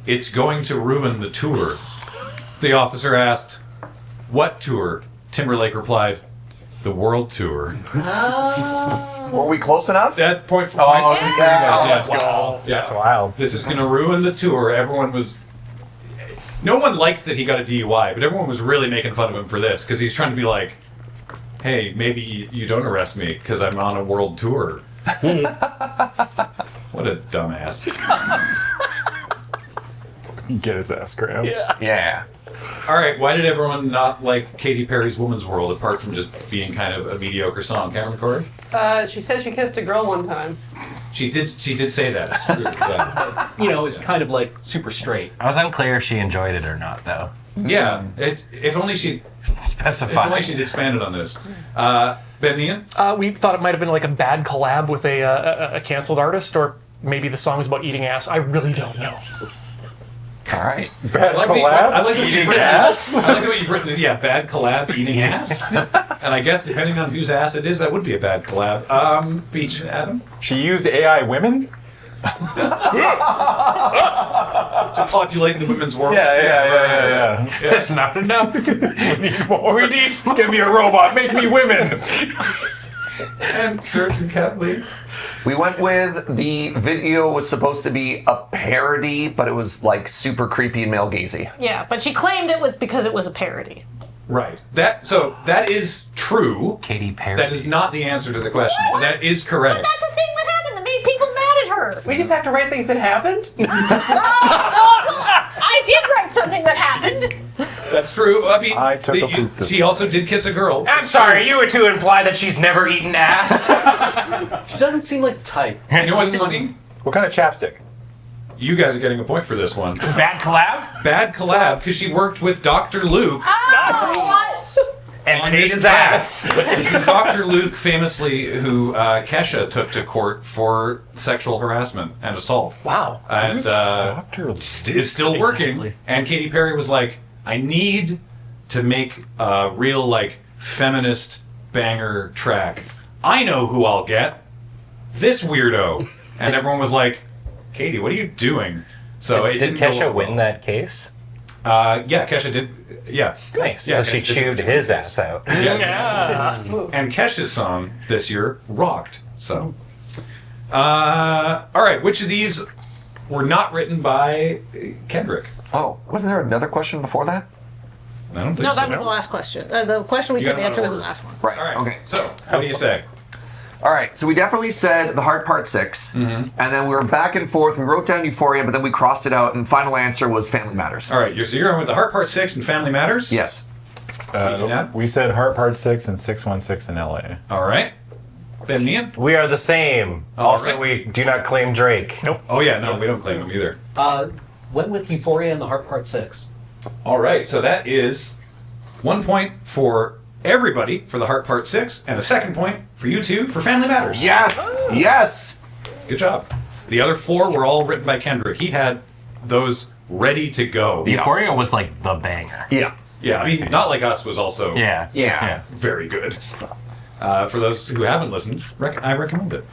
"It's going to ruin the tour." The officer asked, "What tour?" Timberlake replied, "The world tour." Were we close enough? That point for yeah. let's go. Yeah. That's wild. This is going to ruin the tour. Everyone was... No one liked that he got a DUI, but everyone was really making fun of him for this, because he's trying to be like, hey, maybe you don't arrest me, because I'm on a world tour. What a dumbass. Get his ass, Graham. Yeah. All right, why did everyone not like Katy Perry's Woman's World, apart from just being kind of a mediocre song? Cameron Corey? She said she kissed a girl one time. She did say that. It's true. Yeah. It's kind of like super straight. I was unclear if she enjoyed it or not, though. Yeah, if only she'd Specify. expanded on this. Ben Ian? We thought it might have been like a bad collab with a canceled artist, or maybe the song was about eating ass. I really don't know. All right. Bad collab. I like what you've eating written. ass. I like what you've written. Yeah, bad collab eating ass. And I guess depending on whose ass it is, that would be a bad collab. Beach Adam. She used AI women. To populate the women's world. Yeah. That's not enough. We need more. We need. Give me a robot. Make me women. And Surgeon Kathleen. We went with the video was supposed to be a parody, but it was like super creepy and male gazy. Yeah, but she claimed it was because it was a parody. Right. That is true. Katy Perry. That is not the answer to the question. That is correct. But that's the thing that happened that made people mad at her. We just have to write things that happened? I did write something that happened. That's true. I mean, I took a poop this she also did kiss a girl. I'm sorry, you were to imply that she's never eaten ass. She doesn't seem like the type. You know what's funny? What kind of chapstick? You guys are getting a point for this one. Bad collab? Bad collab because she worked with Dr. Luke. And on ate this his track. ass. This is Dr. Luke, famously, who Kesha took to court for sexual harassment and assault. Wow. And Dr. Luke? is still working. Exactly. And Katy Perry was like, I need to make a real, like, feminist banger track. I know who I'll get. This weirdo. And everyone was like, Katy, what are you doing? So it Did didn't go Kesha well. win that case? Yeah, Kesha did. Yeah. Nice. Yeah, So she Kesha did. chewed his ass out. Yeah. And Kesha's song this year rocked. So, all right. Which of these were not written by Kendrick? Oh, wasn't there another question before that? I don't think No, so. that was the last question. The question we You couldn't got answer was the another last one. Right. All right. Okay. So, what do you say? All right. So we definitely said the hard part 6, and then we were back and forth. We wrote down Euphoria, but then we crossed it out, and final answer was Family Matters. All right. So you're going with the Heart Part 6 and Family Matters? Yes. We said Heart Part 6 and 616 in LA. All right. Ben Nian? We are the same. All Also, right. we do not claim Drake. Nope. Oh, yeah. No, we don't claim him either. Went with Euphoria and the Heart Part 6. All right. So that is 1 point for everybody for the Heart Part 6, and a second point for you two for Family Matters. Yes. Yes. Good job. The other 4 were all written by Kendrick. He had those ready to go. Euphoria was like the banger. Yeah. Yeah, I mean, Not Like Us was also Yeah. very good. For those who haven't listened, I recommend it.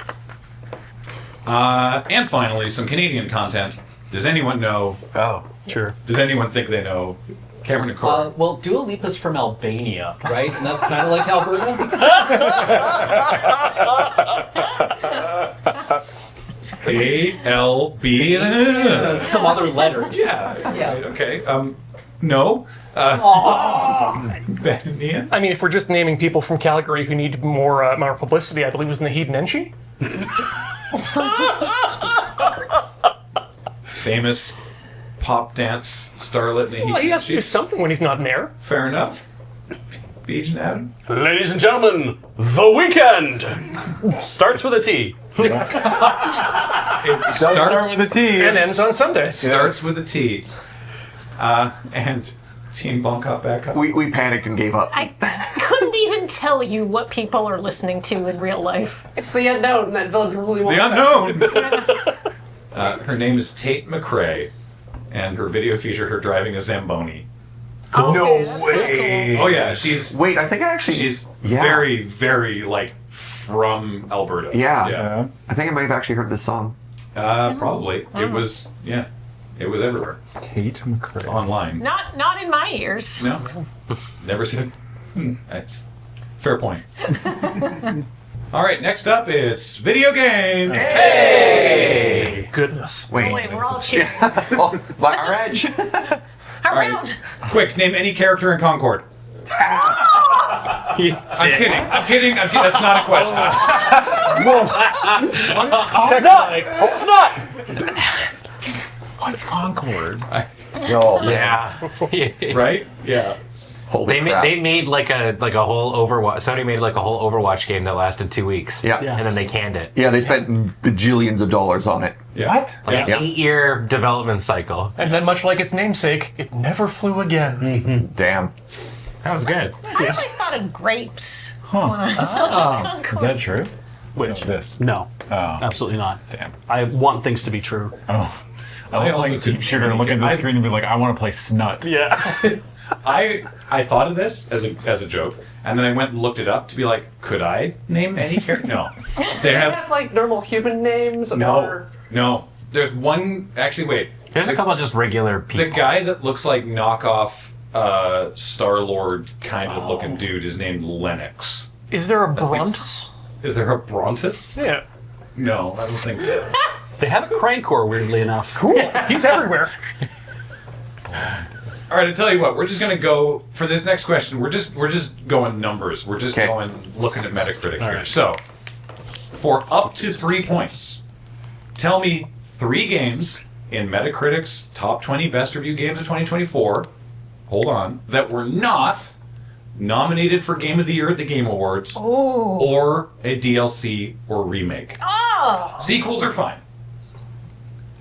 And finally, some Canadian content. Does anyone know? Oh. Sure. Does anyone think they know Cameron and Corey? Well, Dua Lipa's from Albania, right? And that's kind of like Alberta. A-L-B. Some other letters. Yeah. Right, okay. No. Ben and Ian? I mean, if we're just naming people from Calgary who need more more publicity, I believe it was Naheed Nenshi. Famous pop dance starlet. Well, he has to do something when he's not in there. Fair enough. Beach and Adam? Ladies and gentlemen, The Weekend starts with a T. It Start with a T. And ends on Sunday. starts with a T. And Team Bangkok back up. We panicked and gave up. I couldn't even tell you what people are listening to in real life. It's the unknown that Village really wants. The unknown! Her name is Tate McRae, and her video featured her driving a Zamboni. No way. Oh yeah, she's Wait, I think I actually. she's Yeah. very, very like from Alberta. Yeah. I think I might have actually heard this song. Probably. It was it was everywhere. Tate McRae. Online. Not in my ears. No. Never seen it. Fair point. All right, next up it's video games. Hey! Goodness. Wait. Oh, wait, we're all cheering. Oh, my edge. Around. Quick, name any character in Concord. I'm kidding. That's not a question. Snot! What's Concord? Yo. Yeah. Right? Yeah. Holy crap. They made like a whole Overwatch. Somebody made like a whole Overwatch game that lasted 2 weeks. Yeah. And then they canned it. Yeah, they spent bajillions of dollars on it. Yeah. What? Like Yeah. an 8-year development cycle. And then, much like its namesake, it never flew again. Damn. That was good. I always thought of grapes when I saw Concord. Is that true? Which? This. No. Oh. Absolutely not. Damn. I want things to be true. Oh. I love playing a team shooter and look at the screen and be like, I want to play Snut. Yeah. I thought of this as a joke, and then I went and looked it up to be like, could I name any character? No. They have like normal human names. No. There's one. Actually, wait. There's a couple of just regular people. The guy that looks like knockoff Star-Lord kind of looking dude is named Lennox. Is there a Brontus? Is there a Brontus? Yeah. No, I don't think so. They have a Crankor, weirdly enough. Cool. He's everywhere. All right, I tell you what, we're just gonna go for this next question. We're just going numbers. We're just going looking at Metacritic here. Right. So, for up to 3 points, tell me 3 games in Metacritic's top 20 best review games of 2024. Hold on, that were not nominated for Game of the Year at the Game Awards, or a DLC or remake. Oh! Sequels are fine.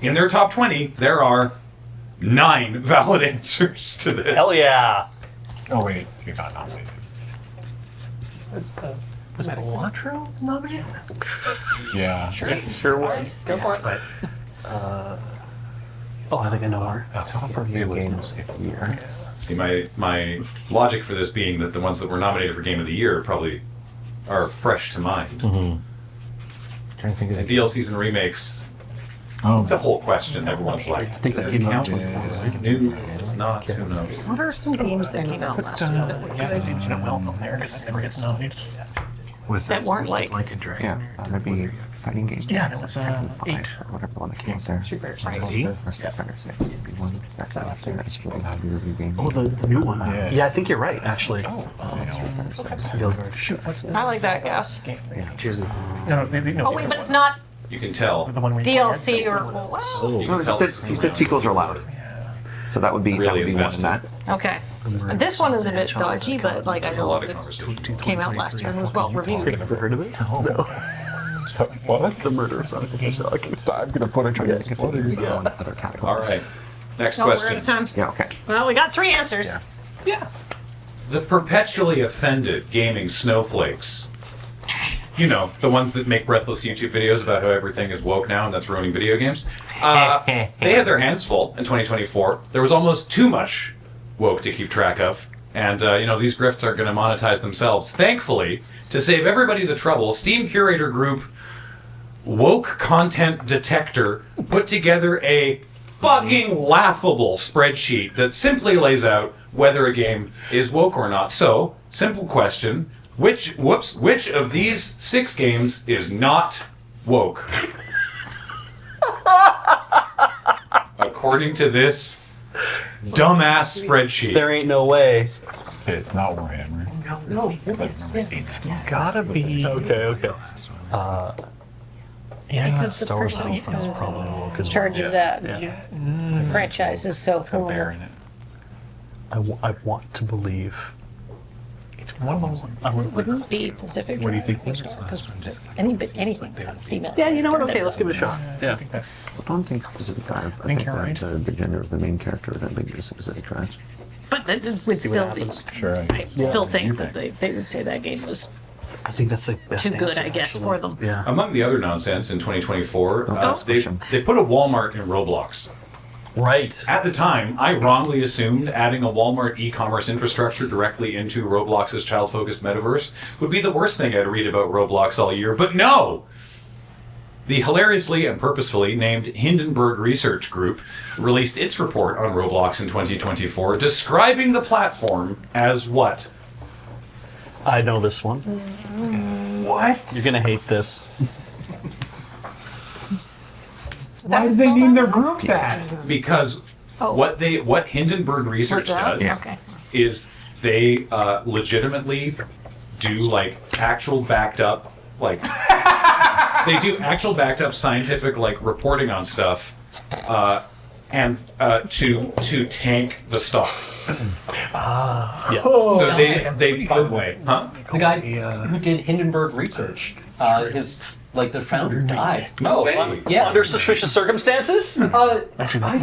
In their top 20, there are 9 valid answers to this. Hell yeah. Oh, wait. You got nominated. Was Metalotro nominated? Yeah. Sure was. Go for it. I think I know her. Top review games of the year. See, my logic for this being that the ones that were nominated for Game of the Year probably are fresh to mind. Trying to think of And DLCs and remakes, Oh. it's a whole question. Everyone's like, I think is that this came out. new? Not, who knows? What are some games that came out last year that were Yeah, there's good? Infinite Wealth on there because it never gets nominated. Was That weren't like a dragon? Yeah, maybe fighting games. Yeah, there was 8. Or whatever the one that came out there. Street Fighter Street Fighter 6 would be one. That's out there. That's really high review game. Oh, the new one. Yeah. Yeah, I think you're right, actually. Shoot, what's the I like that guess. No, maybe no. Oh wait, but it's not You can tell. the one we DLC or what? You No, can tell. he said sequels are allowed. So that would be Really one in that. Okay. This one is a bit dodgy, but like I A know lot of it conversation. came out last year and was well reviewed. Never heard of it? What? The Murder Sonic Official. I'm gonna put a All right. Next No, we're out question. of time. Yeah, okay. Well, we got 3 answers. The perpetually offended gaming snowflakes. You know, the ones that make breathless YouTube videos about how everything is woke now and that's ruining video games. They had their hands full in 2024. There was almost too much woke to keep track of. And, these grifts are going to monetize themselves. Thankfully, to save everybody the trouble, Steam curator group Woke Content Detector put together a fucking laughable spreadsheet that simply lays out whether a game is woke or not. So, simple question. Which of these 6 games is not woke? According to this dumbass spreadsheet. There ain't no way. It's not Warhammer. No, it's gotta be. Okay. Yeah, Because the Star Wars person Battlefront is probably woke as charge of that franchise is so cool. Bearing it. I want to believe. It's one of them. It wouldn't be Pacific. What do you think? Because anything female. Yeah, you know what? Okay, let's give it a shot. Yeah. I think that's. I don't think Pacific Drive. I think think you're that the gender of the main character would be just Pacific Drive. But that just would See what still be. happens. Sure. I still think that they would say that game was I think that's the best too good, answer, I guess, actually. for them. Yeah. Among the other nonsense in 2024, Oh. they put a Walmart in Roblox. Right. At the time, I wrongly assumed adding a Walmart e-commerce infrastructure directly into Roblox's child-focused metaverse would be the worst thing I'd read about Roblox all year, but no! The hilariously and purposefully named Hindenburg Research Group released its report on Roblox in 2024, describing the platform as what? I know this one. What? You're gonna hate this. Why did they name their group that? Because what Hindenburg Research does Okay. is they legitimately do like actual backed up they do actual backed up scientific like reporting on stuff and to tank the stock. Yeah. So they huh? The guy who did Hindenburg research, the founder died. No, hey. Yeah. Under suspicious circumstances? I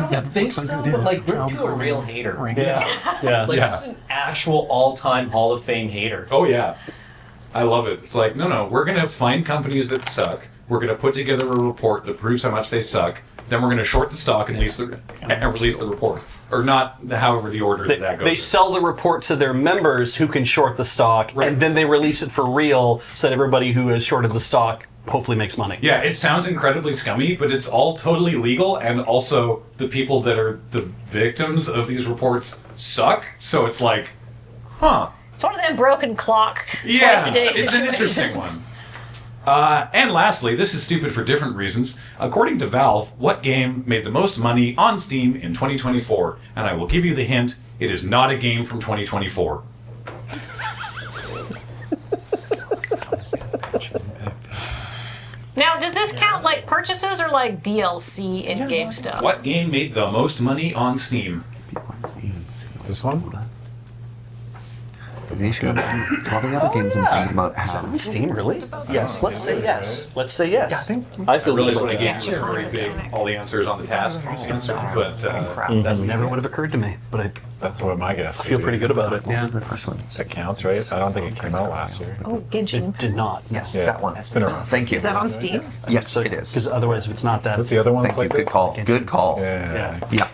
don't think so, but like we're to a real hater. Yeah. Yeah. Like Yeah. this is an actual all-time Hall of Fame hater. Oh yeah, I love it. It's like no, we're gonna find companies that suck. We're gonna put together a report that proves how much they suck, then we're going to short the stock and release the report. Or not, however the order that goes. They sell the report to their members who can short the stock, and then they release it for real so that everybody who has shorted the stock hopefully makes money. Yeah, it sounds incredibly scummy, but it's all totally legal, and also the people that are the victims of these reports suck, so it's like, huh. It's one of them broken clock Yeah, twice a day it's an situations. interesting one. And lastly, this is stupid for different reasons. According to Valve, what game made the most money on Steam in 2024? And I will give you the hint, it is not a game from 2024. Now, does this count like purchases or like DLC in-game stuff? What game made the most money on Steam? This one? They should probably other games and think about how. On Steam, really? Yes. Let's say yes. Let's say yes. I think I feel I realize good when about a that. game's very big, all the answers on the task answered, but That never would have occurred to me, but I That's what my guess. feel pretty good about it. What Yeah. was the first one? That counts, right? I don't think it came out last year. Oh, Genshin. It did not. Yes, Yeah, that one. it's been around. Thank you. Is that on Steam? Yes, it is. Because otherwise, if it's not that, What's the other one Thank that's you. like Good this? call. Good call. Yeah. Yeah.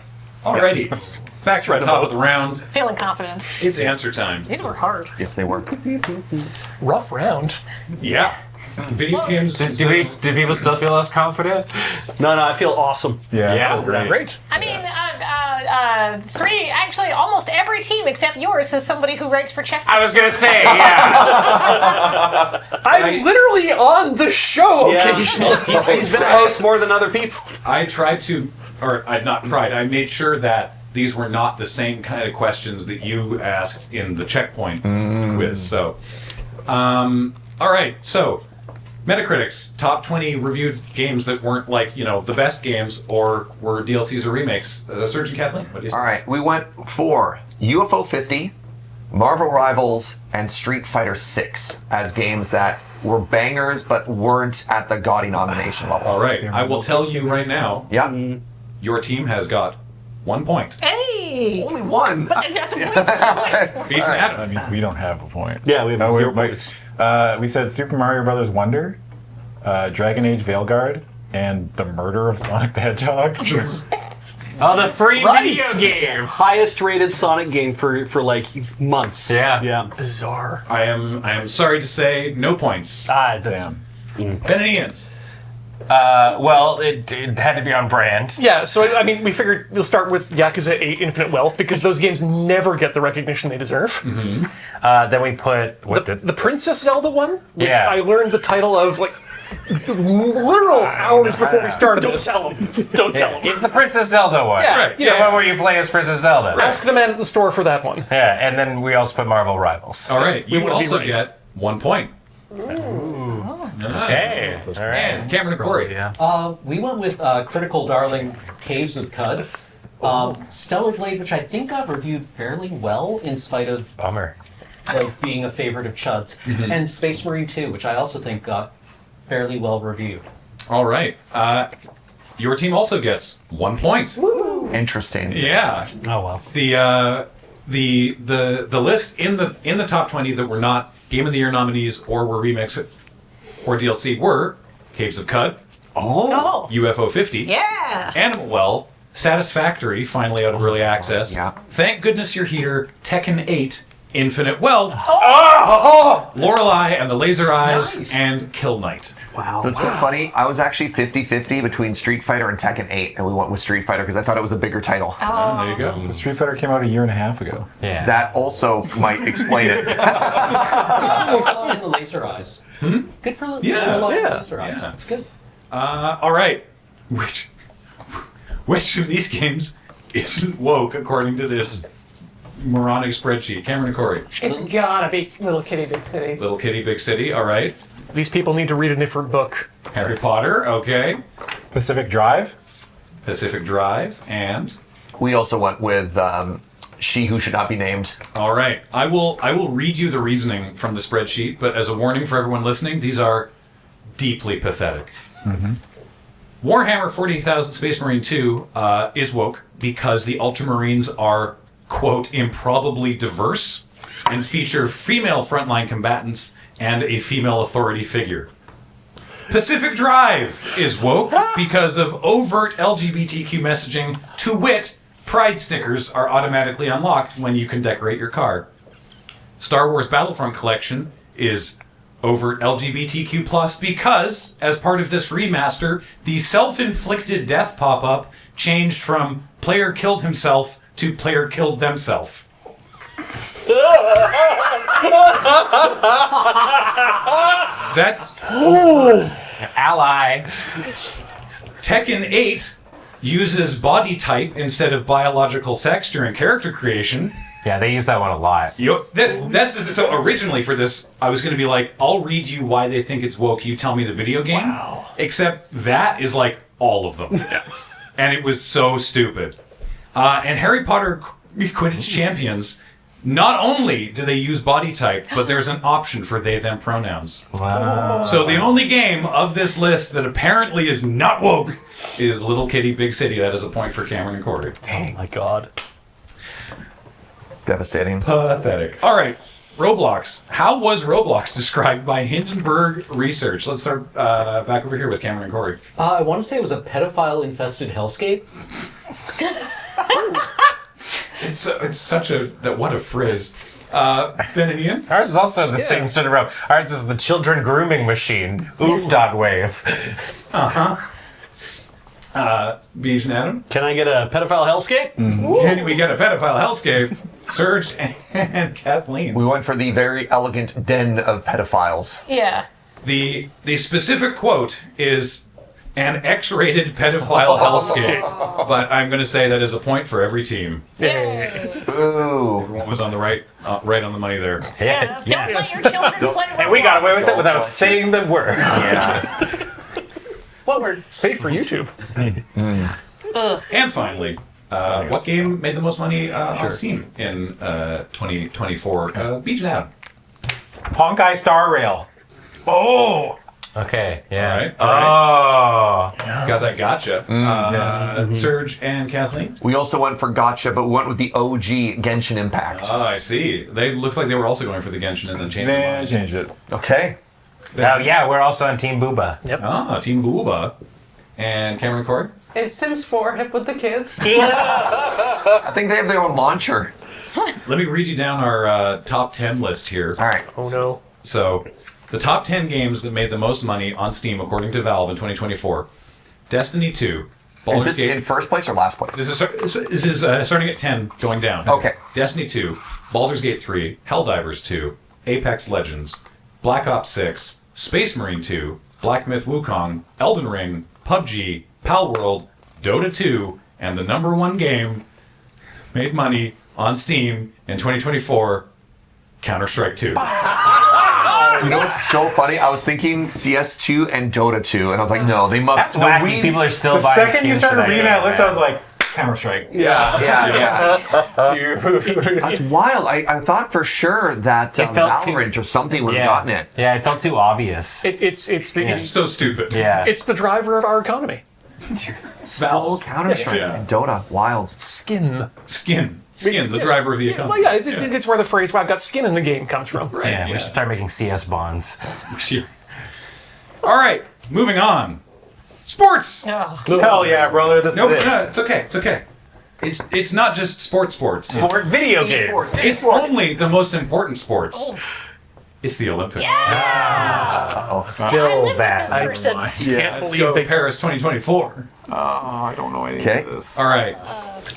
alrighty. Back to the top of the round. Feeling confident. It's answer time. These were hard. Yes, they were. rough round. Yeah. Video games. Do people still feel less confident? no, I feel awesome. Yeah. Yeah. I feel great. Great. I mean, actually, almost every team except yours has somebody who writes for Check. I was gonna say, yeah. I'm literally on the show occasionally. He's been a host more than other people. I tried to, or I not tried, I made sure that these were not the same kind of questions that you asked in the checkpoint quiz. So, all right. So, Metacritic's top 20 reviewed games that weren't like, the best games or were DLCs or remakes. Surgeon Kathleen, what do you say? All right, we went for UFO 50, Marvel Rivals, and Street Fighter 6 as games that were bangers but weren't at the gaudy nomination level. All right. I will tell you right now, Yeah. your team has got 1 point. Hey! Only one. That's a point. Beat Adam. That means we don't have a point. Yeah, we have Oh, 0 wait, points. we said Super Mario Brothers Wonder, Dragon Age Veilguard, and The Murder of Sonic the Hedgehog. Oh, the free video game. Highest rated Sonic game for like months. Yeah. Yeah. Bizarre. I am sorry to say, no points. That's, Damn. Ben and Ian. Well, it had to be on brand. Yeah, so I mean, we figured we'll start with Yakuza 8 Infinite Wealth because those games never get the recognition they deserve. Then we put The Princess Zelda one, which Yeah. I learned the title of like literal hours before we started. Don't tell them. Don't tell them. It's the Princess Zelda one. Yeah, right. you know, The one where you play as Princess Zelda. Ask the man at the store for that one. Yeah, and then we also put Marvel Rivals. All right. We You wanna be also right. get 1 point. Okay. All right. And Cameron and Corey. Yeah. We went with Critical Darling Caves of Cud. Stellar Blade, which I think got reviewed fairly well in spite of Bummer. being a favorite of Chud's. And Space Marine 2, which I also think got fairly well reviewed. All right. Your team also gets 1 point. Interesting. Yeah. oh well. The list in the top 20 that were not Game of the Year nominees or were remakes or DLC were Caves of Cud, Oh. UFO 50, Yeah. Animal Well, Satisfactory, finally out of early access. Yeah. Thank goodness you're here. Tekken 8, Infinite Wealth, Lorelei and the Laser Eyes, Nice. and Kill Knight. So it's so funny. I was actually 50-50 between Street Fighter and Tekken 8, and we went with Street Fighter because I thought it was a bigger title. There you go. The Street Fighter came out a year and a half ago. Yeah. That also might explain it. And the Laser Eyes. Good for Yeah. Laser Eyes. Yeah. It's good. All right. Which of these games isn't woke according to this moronic spreadsheet? Cameron and Corey. It's gotta be Little Kitty Big City. Little Kitty, Big City. All right. These people need to read a different book. Harry Potter. Okay. Pacific Drive. Pacific Drive. And We also went with She Who Should Not Be Named. all right. I will read you the reasoning from the spreadsheet, but as a warning for everyone listening, these are deeply pathetic. Warhammer 40,000 Space Marine 2 is woke because the Ultramarines are, quote, improbably diverse and feature female frontline combatants and a female authority figure. Pacific Drive is woke because of overt LGBTQ messaging. To wit, pride stickers are automatically unlocked when you can decorate your car. Star Wars Battlefront Collection is overt LGBTQ plus because, as part of this remaster, the self-inflicted death pop-up changed from player killed himself to player killed themself. That's Ally. Tekken 8 uses body type instead of biological sex during character creation. Yeah, they use that one a lot. So originally for this, I was going to be like, I'll read you why they think it's woke. You tell me the video game. Wow. Except that is like all of them. And it was so stupid. And Harry Potter Quidditch Champions, not only do they use body type, but there's an option for they, them pronouns. Wow. So the only game of this list that apparently is not woke is Little Kitty Big City. That is a point for Cameron and Corey. Oh my god. Devastating. Pathetic. All right, Roblox. How was Roblox described by Hindenburg Research? Let's start back over here with Cameron and Corey. I want to say it was a pedophile-infested hellscape. It's such a what a phrase. Ben and Ian? Ours is also the same sort of row. Ours is the children grooming machine. Oof.wave. Beej and Adam? Can I get a pedophile hellscape? Can we get a pedophile hellscape? Serge and Kathleen. We went for the very elegant den of pedophiles. Yeah. The specific quote is an X-rated pedophile hellscape, but I'm going to say that is a point for every team. Yay. Ooh. Everyone was on the right on the money there. Yeah. Don't let your children play And we got away with it Roblox. without saying the word. Yeah. What word? Safe for YouTube. And finally, what game made the most money on Steam in 2024? Beej and Adam. Honkai Star Rail. Oh. Okay, yeah. All right. Oh. Got that gotcha. Serge and Kathleen? We also went for gotcha, but we went with the OG Genshin Impact. Oh, I see. They looked like they were also going for the Genshin and then changed their Man, mind. changed it. Okay. Oh, yeah, we're also on Team Booba. Team Booba. And Cameron and Corey? Is Sims 4 hip with the kids? I think they have their own launcher. Let me read you down our top 10 list here. All right. Oh no. So, the top 10 games that made the most money on Steam according to Valve in 2024. Destiny 2. Is Baldur's this Gate. in first place or last place? This is starting at 10, going down. Okay. Destiny 2, Baldur's Gate 3, Helldivers 2, Apex Legends, Black Ops 6, Space Marine 2, Black Myth Wukong, Elden Ring, PUBG, Palworld, Dota 2, and the number one game made money on Steam in 2024, Counter-Strike 2. You know what's so funny? I was thinking CS2 and Dota 2, and I I was like, no, they must. That's the wacky. Weebs- People are still The buying second you skins started for reading game, that list, man. I was like, Counter-Strike. Yeah. That's wild. I thought for sure that It felt Valorant or something would have Yeah. gotten it. Yeah, it felt too obvious. It's It's so stupid. Yeah. it's the driver of our economy. Still Counter-Strike Yeah. and Dota. Wild. Skin. Skin, the driver of the economy. Well, yeah, it's where the phrase "I've got skin in the game" comes from. Right, yeah, we should start making CS bonds. All right, moving on. Sports. Hell yeah, brother. This No, is it. no, it's okay. It's okay. It's not just sports. Sport video games. It's only the most important sports. It's the Olympics. I Still live that. with this person. Let's go Paris 2024. I don't know any Okay. of this. All right.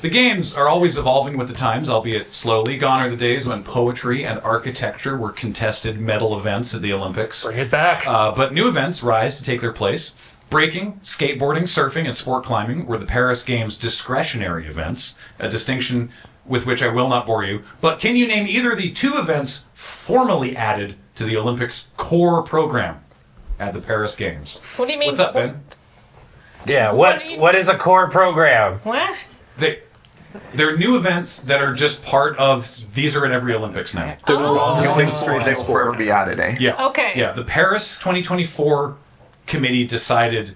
The games are always evolving with the times, albeit slowly. Gone are the days when poetry and architecture were contested medal events at the Olympics. Bring it back. But new events rise to take their place. Breaking, skateboarding, surfing, and sport climbing were the Paris Games' discretionary events, a distinction with which I will not bore you. But can you name either of the two events formally added to the Olympics core program at the Paris Games? What do you mean? What's up, Ben? Yeah, What do you- what is a core program? What? They're new events that are just part of, these are at every Olympics now. They will forever be added, eh? Yeah. Okay. Yeah, the Paris 2024 committee decided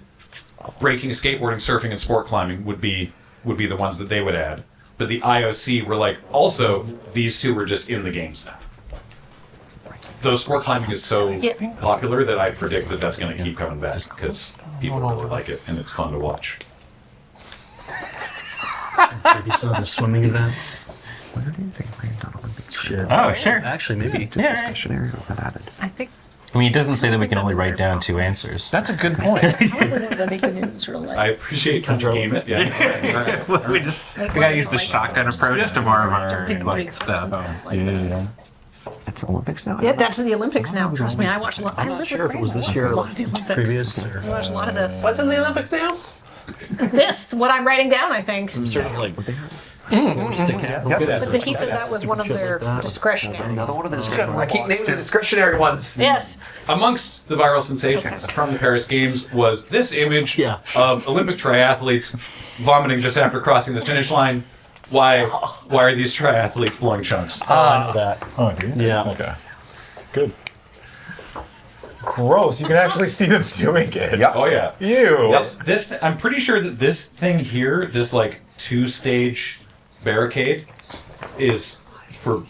breaking, skateboarding, surfing, and sport climbing would be the ones that they would add. But the IOC were like, also, these two were just in the games now. Though sport climbing is so Yeah. popular that I predict that that's going to keep coming back because people really like it and it's fun to watch. Maybe it's another swimming event. Where do you think Graham done Olympics? Shit. Oh, sure. Actually, maybe. Discretionary was that added? I think I mean, it doesn't say that we can only write down 2 answers. That's a good point. I appreciate trying to game it. Yeah. we gotta use the shotgun approach to more of our like stuff. It's Olympics now? yeah, that's the Olympics now. Trust me, I watch a lot. I'm not sure if it was this year or previous. Or, I watch a lot of this. What's in the Olympics now? This, what I'm writing down, I think. sort of like stick out. But he said that was one of their discretionary. Another one of the discretionary. I keep naming the discretionary ones. Yes. Amongst the viral sensations from the Paris Games was this image Yeah. of Olympic triathletes vomiting just after crossing the finish line. Why are these triathletes blowing chunks? I know that. Oh, do you? Yeah. Okay. Good. Gross. You can actually see them doing it. Yeah. Oh yeah. Ew. This I'm pretty sure that this thing here, this like 2-stage barricade, is for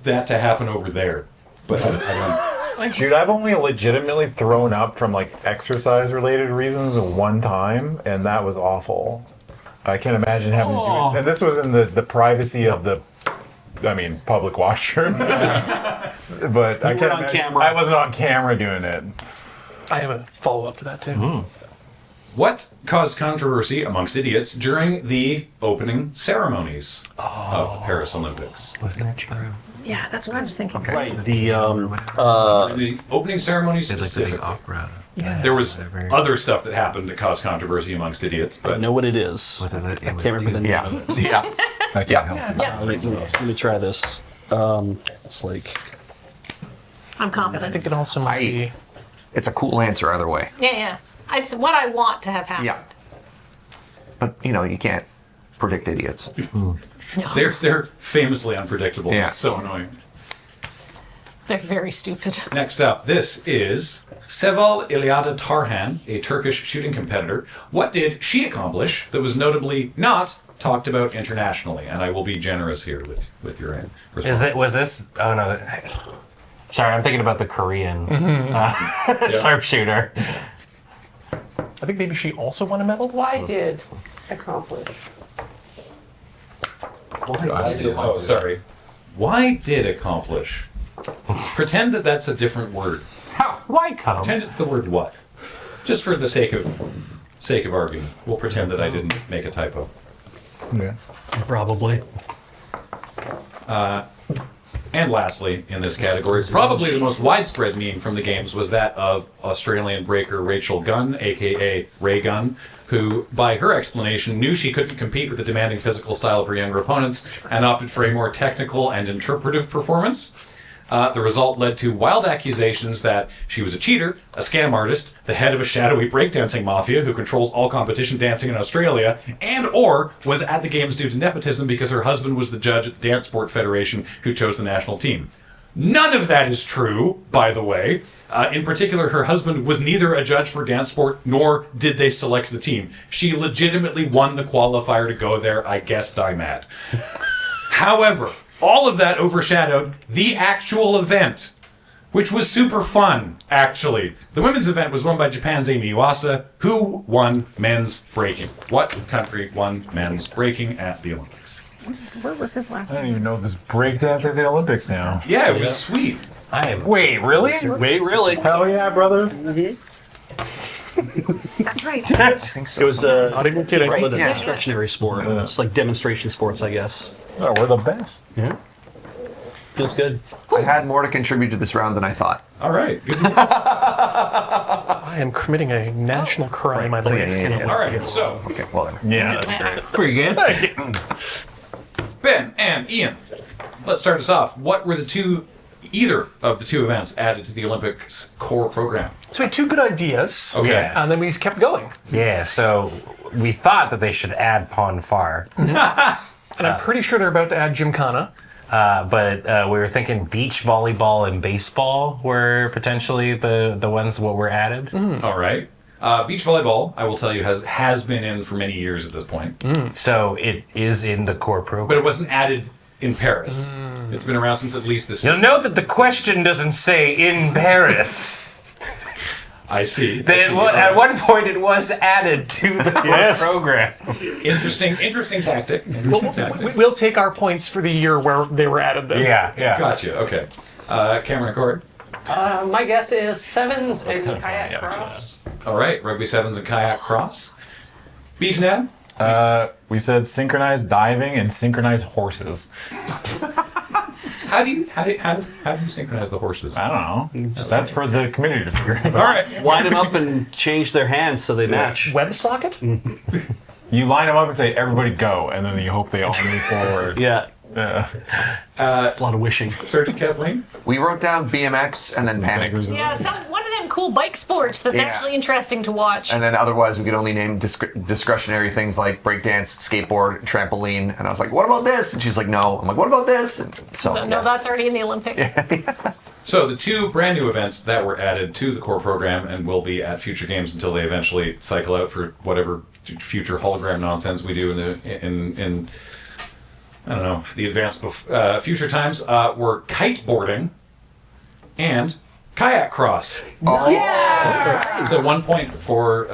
that to happen over there. But I don't. Dude, I've only legitimately thrown up from like exercise related reasons one time, and that was awful. I can't imagine having to do it. And this was in the privacy of the, public washroom. But I can't on imagine. camera. I wasn't on camera doing it. I have a follow-up to that, too. What caused controversy amongst idiots during the opening ceremonies of the Paris Olympics? Wasn't it true? Yeah, that's what I was thinking. Right. The The opening ceremonies Like the specifically. opera. There was other stuff that happened to cause controversy amongst idiots, I but know what it is. Was it? I can't remember the name of it. Yeah. I can't help it. Let me try this. It's like I'm I confident. think it also might be... It's a cool answer either way. Yeah. It's what I want to have happened. Yeah. But, you can't predict idiots. they're famously unpredictable. Yeah. It's so annoying. They're very stupid. Next up, this is Seval İlyada Tarhan, a Turkish shooting competitor. What did she accomplish that was notably not talked about internationally? And I will be generous here with your response. Was this? Oh no. Sorry, I'm thinking about the Korean sharpshooter. I think maybe she also won a medal? Why did accomplish? Oh, sorry. Why did accomplish? Pretend that that's a different word. Why come? Pretend it's the word what. Just for the sake of argument, we'll pretend that I didn't make a typo. Yeah. probably. And lastly, in this category, probably the most widespread meme from the games was that of Australian breaker Rachel Gunn, aka Ray Gunn, who, by her explanation, knew she couldn't compete with the demanding physical style of her younger opponents and opted for a more technical and interpretive performance. The result led to wild accusations that she was a cheater, a scam artist, the head of a shadowy breakdancing mafia who controls all competition dancing in Australia, and or was at the games due to nepotism because her husband was the judge at the Dance Sport Federation who chose the national team. None of that is true, by the way. In particular, her husband was neither a judge for dance sport, nor did they select the team. She legitimately won the qualifier to go there. I guessed I'm at. However, all of that overshadowed the actual event, which was super fun, actually. The women's event was won by Japan's Amy Iwasa, who won men's breaking. What country won men's breaking at the Olympics? What was his last I don't name? even know if there's breakdance at the Olympics now. Yeah, it was sweet. Wait, really? Wait, really? Hell yeah, brother. That's right. It was Not even kidding. a Yeah. discretionary sport. It's like demonstration sports, I guess. Oh, we're the best. Yeah. Feels good. I had more to contribute to this round than I thought. All right. Good. I am committing a national crime, I think. All right. So, Okay, well then. Yeah, that's great. Pretty good. Ben and Ian, let's start us off. What were either of the two events added to the Olympics core program? So we had two good ideas. Okay. And then we just kept going. Yeah. So we thought that they should add Pon Far, And I'm pretty sure they're about to add Gymkhana. but we were thinking beach volleyball and baseball were potentially the ones what were added. All right. Beach volleyball, I will tell you, has been in for many years at this point. So it is in the core program. But it wasn't added in Paris. It's been around since at least this. You'll note that the question doesn't say in Paris. I see. At one point, it was added to the core program. Interesting tactic. We'll take our points for the year where they were added then. Yeah. Gotcha. Okay. Cameron and Corey. My guess is sevens and kayak cross. All right. Rugby sevens and kayak cross. Beach and Adam? We said synchronized diving and synchronized horses. How do you synchronize the horses? I don't know. That's for the community to figure out. All right. Line them up and change their hands so they match. WebSocket? You line them up and say, everybody go, and then you hope they all move forward. Yeah. It's a lot of wishing. Sergeant Kathleen? We wrote down BMX and then panic. Yeah, one of them cool bike sports that's actually interesting to watch. And then otherwise we could only name discretionary things like breakdance, skateboard, trampoline. And I was like, what about this? And she's like, no. I'm like, what about this? And so No, that's already in the Olympics. So the two brand new events that were added to the core program and will be at future games until they eventually cycle out for whatever future hologram nonsense we do in I don't know, the advanced future times, were kiteboarding and kayak cross. Oh. Yeah! So 1 point for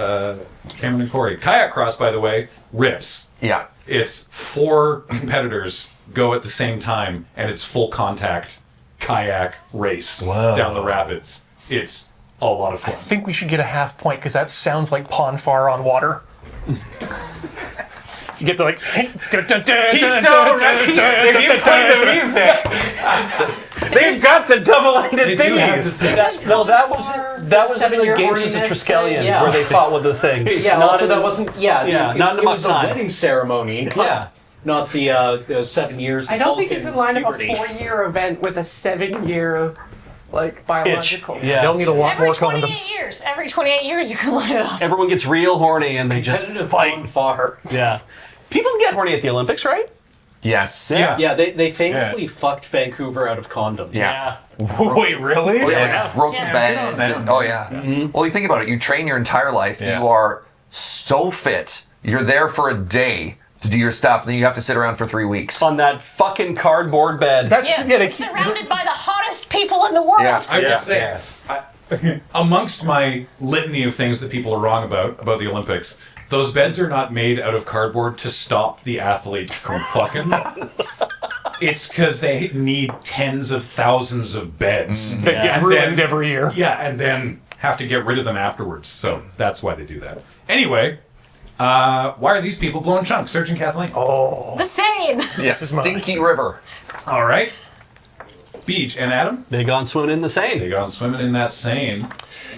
Cameron and Corey. Kayak cross, by the way, rips. Yeah. It's 4 competitors go at the same time, and it's full contact kayak race down the rapids. It's a lot of fun. I think we should get a half point because that sounds like pond far on water. You get to like. He's so right. If you play the music, they've got the double-ended thingies. That was in the Games of Triskelion where they fought with the things. Yeah, also that wasn't. Not it enough was time. a wedding ceremony. Not the 7 years. I don't think you Vulcan could line up a puberty. 4-year event with a 7-year, biological. Yeah. They'll need a lot Every more 28 condoms. years. Every 28 years you can line it up. Everyone gets real horny and they just fight. Far. Yeah. People get horny at the Olympics, right? Yes. Yeah, they famously fucked Vancouver out of condoms. Yeah. Wait, really? Oh, yeah. Broke Yeah. the beds. Oh, yeah. Well, you think about it. You train your entire life. Yeah. You are so fit. You're there for a day to do your stuff, and then you have to sit around for 3 weeks. On that fucking cardboard bed. Surrounded by the hottest people in the world. Yeah. I will say, amongst my litany of things that people are wrong about the Olympics, those beds are not made out of cardboard to stop the athletes from fucking. It's because they need tens of thousands of beds. That get ruined every year. Yeah, and then have to get rid of them afterwards. So that's why they do that. Anyway, why are these people blowing chunks? Sergeant Kathleen? The Seine. Yes. Stinky River. All right. Beach and Adam? They gone swimming in the Seine. They gone swimming in that Seine.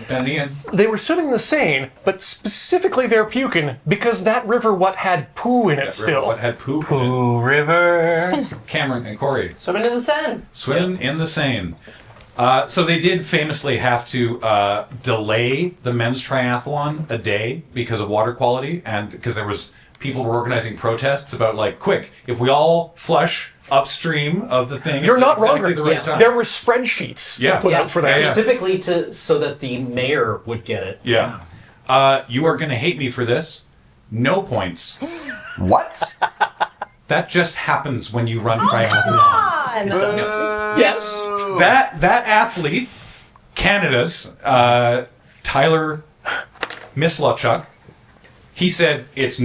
Ben and Ian? They were swimming in the Seine, but specifically they're puking because that river had poo in it still. What had poo? Poo River. Cameron and Corey. Swimming in the Seine. Swimming in the Seine. So they did famously have to delay the men's triathlon a day because of water quality, and because people were organizing protests about quick, if we all flush upstream of the thing, You're not wrong. exactly the right time. There were spreadsheets put out for that. Yeah. Specifically so that the mayor would get it. Yeah. You are going to hate me for this. No points. What? That just happens when you run Come triathlon. on. Yes. That athlete, Canada's Tyler Mislachuk, he said it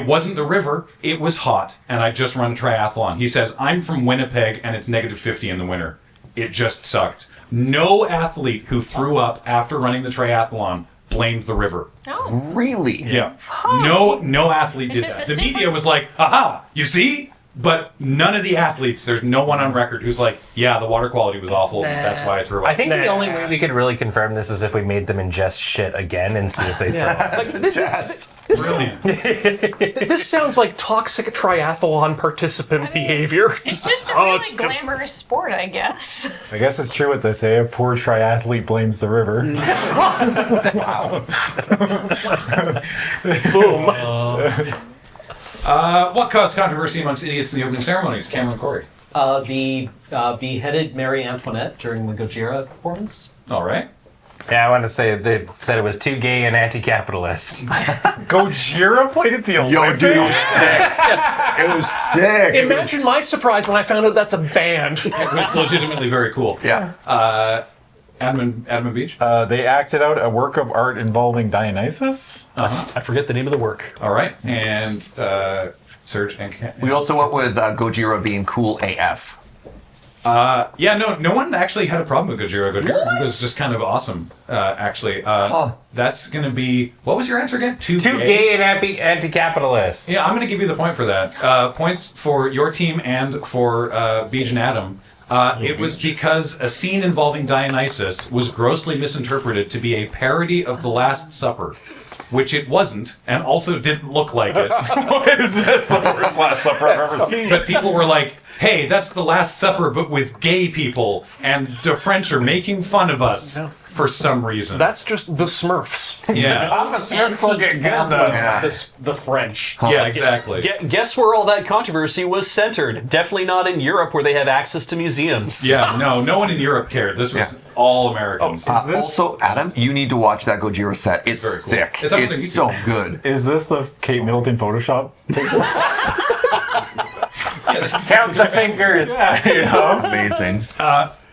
wasn't the river, it was hot, and I just run triathlon. He says, I'm from Winnipeg and it's -50 in the winter. It just sucked. No athlete who threw up after running the triathlon blamed the river. No. Really? Yeah. No athlete did just that. a The super- media was like, aha, you see? But none of the athletes, there's no one on record who's like, yeah, the water quality was awful, that's why I threw up. I think the only way we could really confirm this is if we made them ingest shit again and see if they throw up. Brilliant. This sounds like toxic triathlon participant behavior. It's just a really glamorous sport, I guess. I guess it's true what they say. A poor triathlete blames the river. What caused controversy amongst idiots in the opening ceremonies? Cameron Corey. The beheaded Marie Antoinette during the Gojira performance. All right. Yeah, I want to say they said it was too gay and anti-capitalist. Gojira played at the Olympics. Yo, dude, it was sick. It was sick. Imagine my surprise when I found out that's a band. It was legitimately very cool. Yeah. Admin Beach. They acted out a work of art involving Dionysus. I forget the name of the work. All right, and Serge and Ken. We also went with Gojira being cool AF. No one actually had a problem with Gojira. Gojira was just kind of awesome, actually. That's going to be, what was your answer again? Too gay and anti-capitalist. Yeah, I'm going to give you the point for that. Points for your team and for Beej and Adam. It was because a scene involving Dionysus was grossly misinterpreted to be a parody of The Last Supper, which it wasn't, and also didn't look like it. What is this? The worst Last Supper I've ever seen. But people were like, hey, that's The Last Supper, but with gay people, and the French are making fun of us for some reason. That's just the Smurfs. Yeah. The Smurfs look good, though. Yeah. The French. Yeah, exactly. Guess where all that controversy was centered? Definitely not in Europe, where they have access to museums. Yeah, no one in Europe cared. This was all Americans. Also, Adam, you need to watch that Gojira set. It's very cool. sick. It's up on It's YouTube. so good. Is this the Kate Middleton Photoshop picture? Count the fingers. Amazing.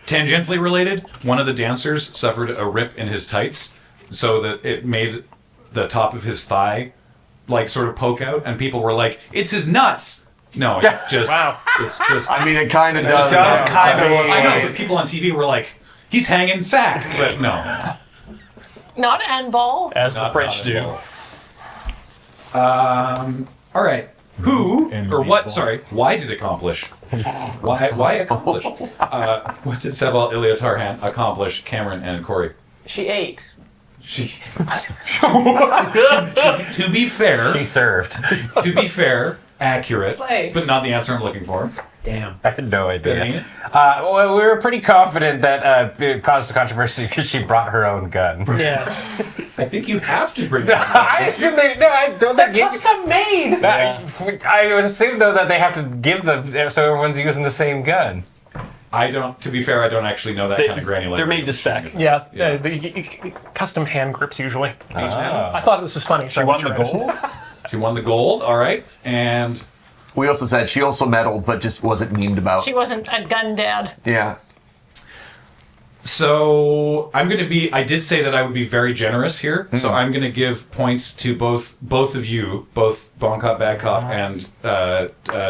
Tangentially related, one of the dancers suffered a rip in his tights so that it made the top of his thigh like sort of poke out, and people were like, it's his nuts. No, it's just it's just I mean, it kind of it's does. just kind of. I know, but people on TV were like, he's hanging sack, but no. Not handball. As the French do. All right. Who or Unbelievable. what? Sorry, why did accomplish? Why accomplish? What did Sebal, Ilya Tarhan accomplish? Cameron and Corey. She ate. She. To be fair, He served. to be fair, accurate, Slay. but not the answer I'm looking for. Damn. I had no idea. Dang it. Well, we were pretty confident that it caused a controversy because she brought her own gun. Yeah. I think you have to bring that I assume they. No, I don't think. Custom made. I would assume though that they have to give so everyone's using the same gun. I don't. To be fair, I don't actually know that kind of granularity. They're made to spec. Yeah, Yeah. The custom hand grips usually. Ah. I thought this was funny. So She I won the tried it. gold? She won the gold. All right, and We also said she also medaled, but just wasn't memed about. She wasn't a gun dad. Yeah. so I'm going to be. I did say that I would be very generous here, so I'm going to give points to both of you, both Bon Cop, Bad Cop, and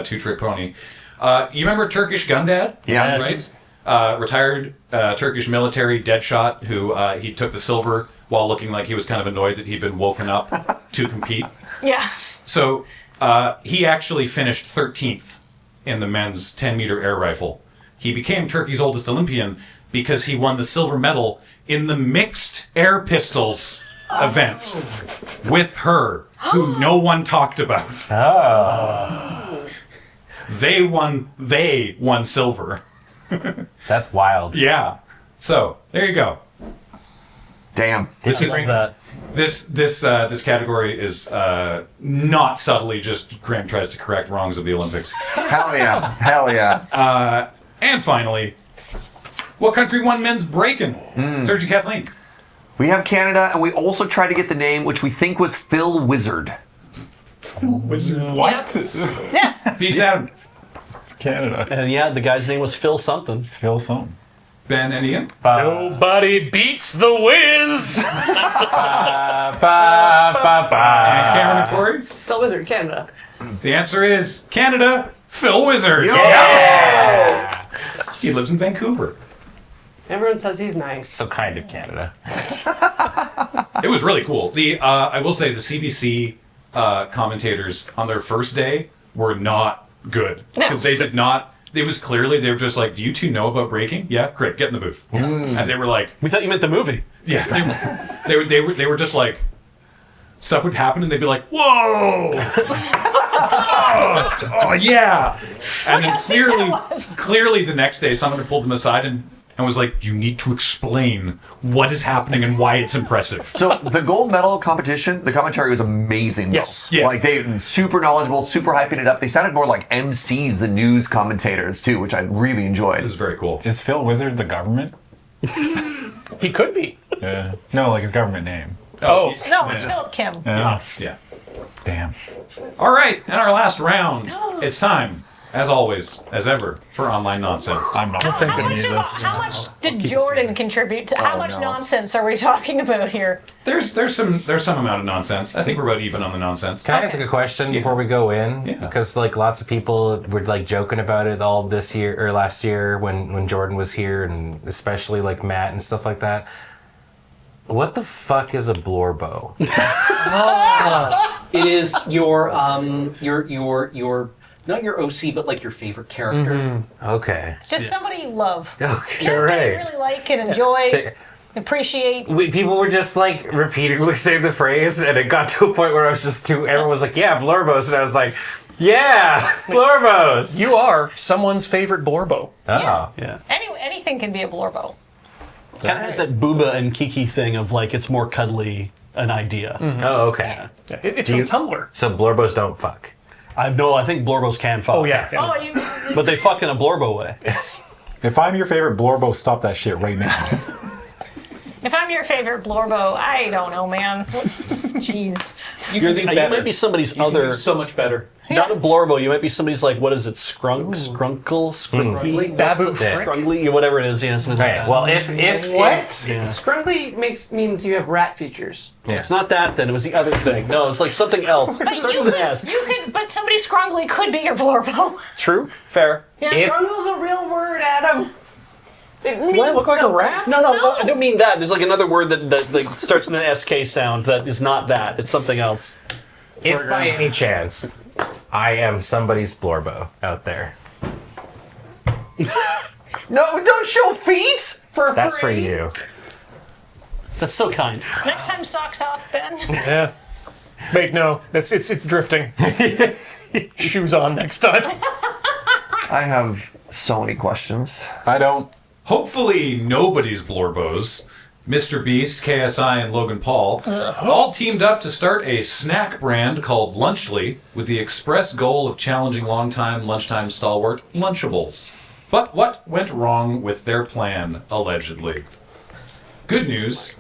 Two Trick Pony. You remember Turkish Gun Dad? Yeah. Yes. Right. Retired Turkish military deadshot who he took the silver while looking like he was kind of annoyed that he'd been woken up to compete. Yeah. So he actually finished 13th in the men's 10-meter air rifle. He became Turkey's oldest Olympian because he won the silver medal in the mixed air pistols event with her, who no one talked about. Oh, They won silver. that's wild. Yeah. So there you go. Damn. This is that. this category is not subtly just Graham tries to correct wrongs of the Olympics. Hell yeah. Hell yeah. And finally, what country won men's breaking? Serge and Kathleen. We have Canada, and we also tried to get the name, which we think was Phil Wizard. What? Yeah. Beach Adam. It's Canada. And yeah, the guy's name was Phil something. It's Phil something. Ben and Ian. Nobody beats the whiz. And Cameron and Corey. Phil Wizard, Canada. The answer is Canada. Phil Wizard. Yeah. He lives in Vancouver. Everyone says he's nice. So kind of Canada. It was really cool. I will say the CBC commentators on their first day were not good because they did not. It was clearly they were just like, "Do you two know about breaking? Yeah, great, get in the booth." And they were like, We thought you meant the movie. "Yeah." They were just like, stuff would happen and they'd be like, "Whoa!" oh yeah. And then clearly the next day someone had pulled them aside and was like, "You need to explain what is happening and why it's impressive." So the gold medal competition, the commentary was amazing. though. Yes. Like they super knowledgeable, super hyping it up. They sounded more like MCs than news commentators too, which I really It enjoyed. was very cool. Is Phil Wizard the government? He could be. Yeah. No, like his government name. Oh. No, it's Philip Kim. Yeah. Yeah. Damn. All right, and our last round. It's time, as always, as ever, for online nonsense. I'm not How much did Jordan contribute to? How much nonsense are we talking about here? There's some amount of nonsense. I think we're about even on the nonsense. Can I ask a question before we go in? Yeah. Because like lots of people were like joking about it all this year or last year when Jordan was here, and especially like Matt and stuff like that. What the fuck is a blorbo? It is your not your OC, but like your favorite character. Okay. It's just somebody you love. Okay, You right. really like and enjoy, appreciate. People were just like repeatedly saying the phrase, and it got to a point where I was just everyone was like, "Yeah, blorbos," and I was like, "Yeah, blorbos." You are someone's favorite blorbo. Oh. Yeah. Anything can be a blorbo. Kind of has that Booba and Kiki thing of like it's more cuddly an idea. Oh, okay. Yeah, it's from Tumblr. So blorbos don't fuck. I think Blorbos can fuck. Oh yeah. Oh, you. But they fuck in a Blorbo way. If I'm your favorite Blorbo, stop that shit right now. If I'm your favorite blorbo, I don't know, man. Jeez. You might be somebody's other. so much better. Not a Blorbo. You might be somebody's like, what is it? Skrunkle, Scrungly, Babu Scrungly, whatever it is. Yeah, something like Right. that. Well, if What? Yeah. Scrunkly means you have rat features. It's not that then. It was the other thing. No, it's like something else. It But starts you with an S. could, but somebody scrungly could be your blorbo. True. Fair. Yeah. Scrunkle's a real word, Adam. It means Do I look like a rat? No, I don't mean that. There's like another word that like starts with an SK sound that is not that. It's something else. if by any chance I am somebody's blorbo out there, No, don't show feet for that's for free. you. That's so kind. Next time, socks off, Ben. Yeah. Wait, no. It's drifting. Shoes on next time. I have so many questions. I don't. Hopefully nobody's Blorbos. Mr. Beast, KSI, and Logan Paul all teamed up to start a snack brand called Lunchly with the express goal of challenging longtime lunchtime stalwart Lunchables. But what went wrong with their plan, allegedly? Good news,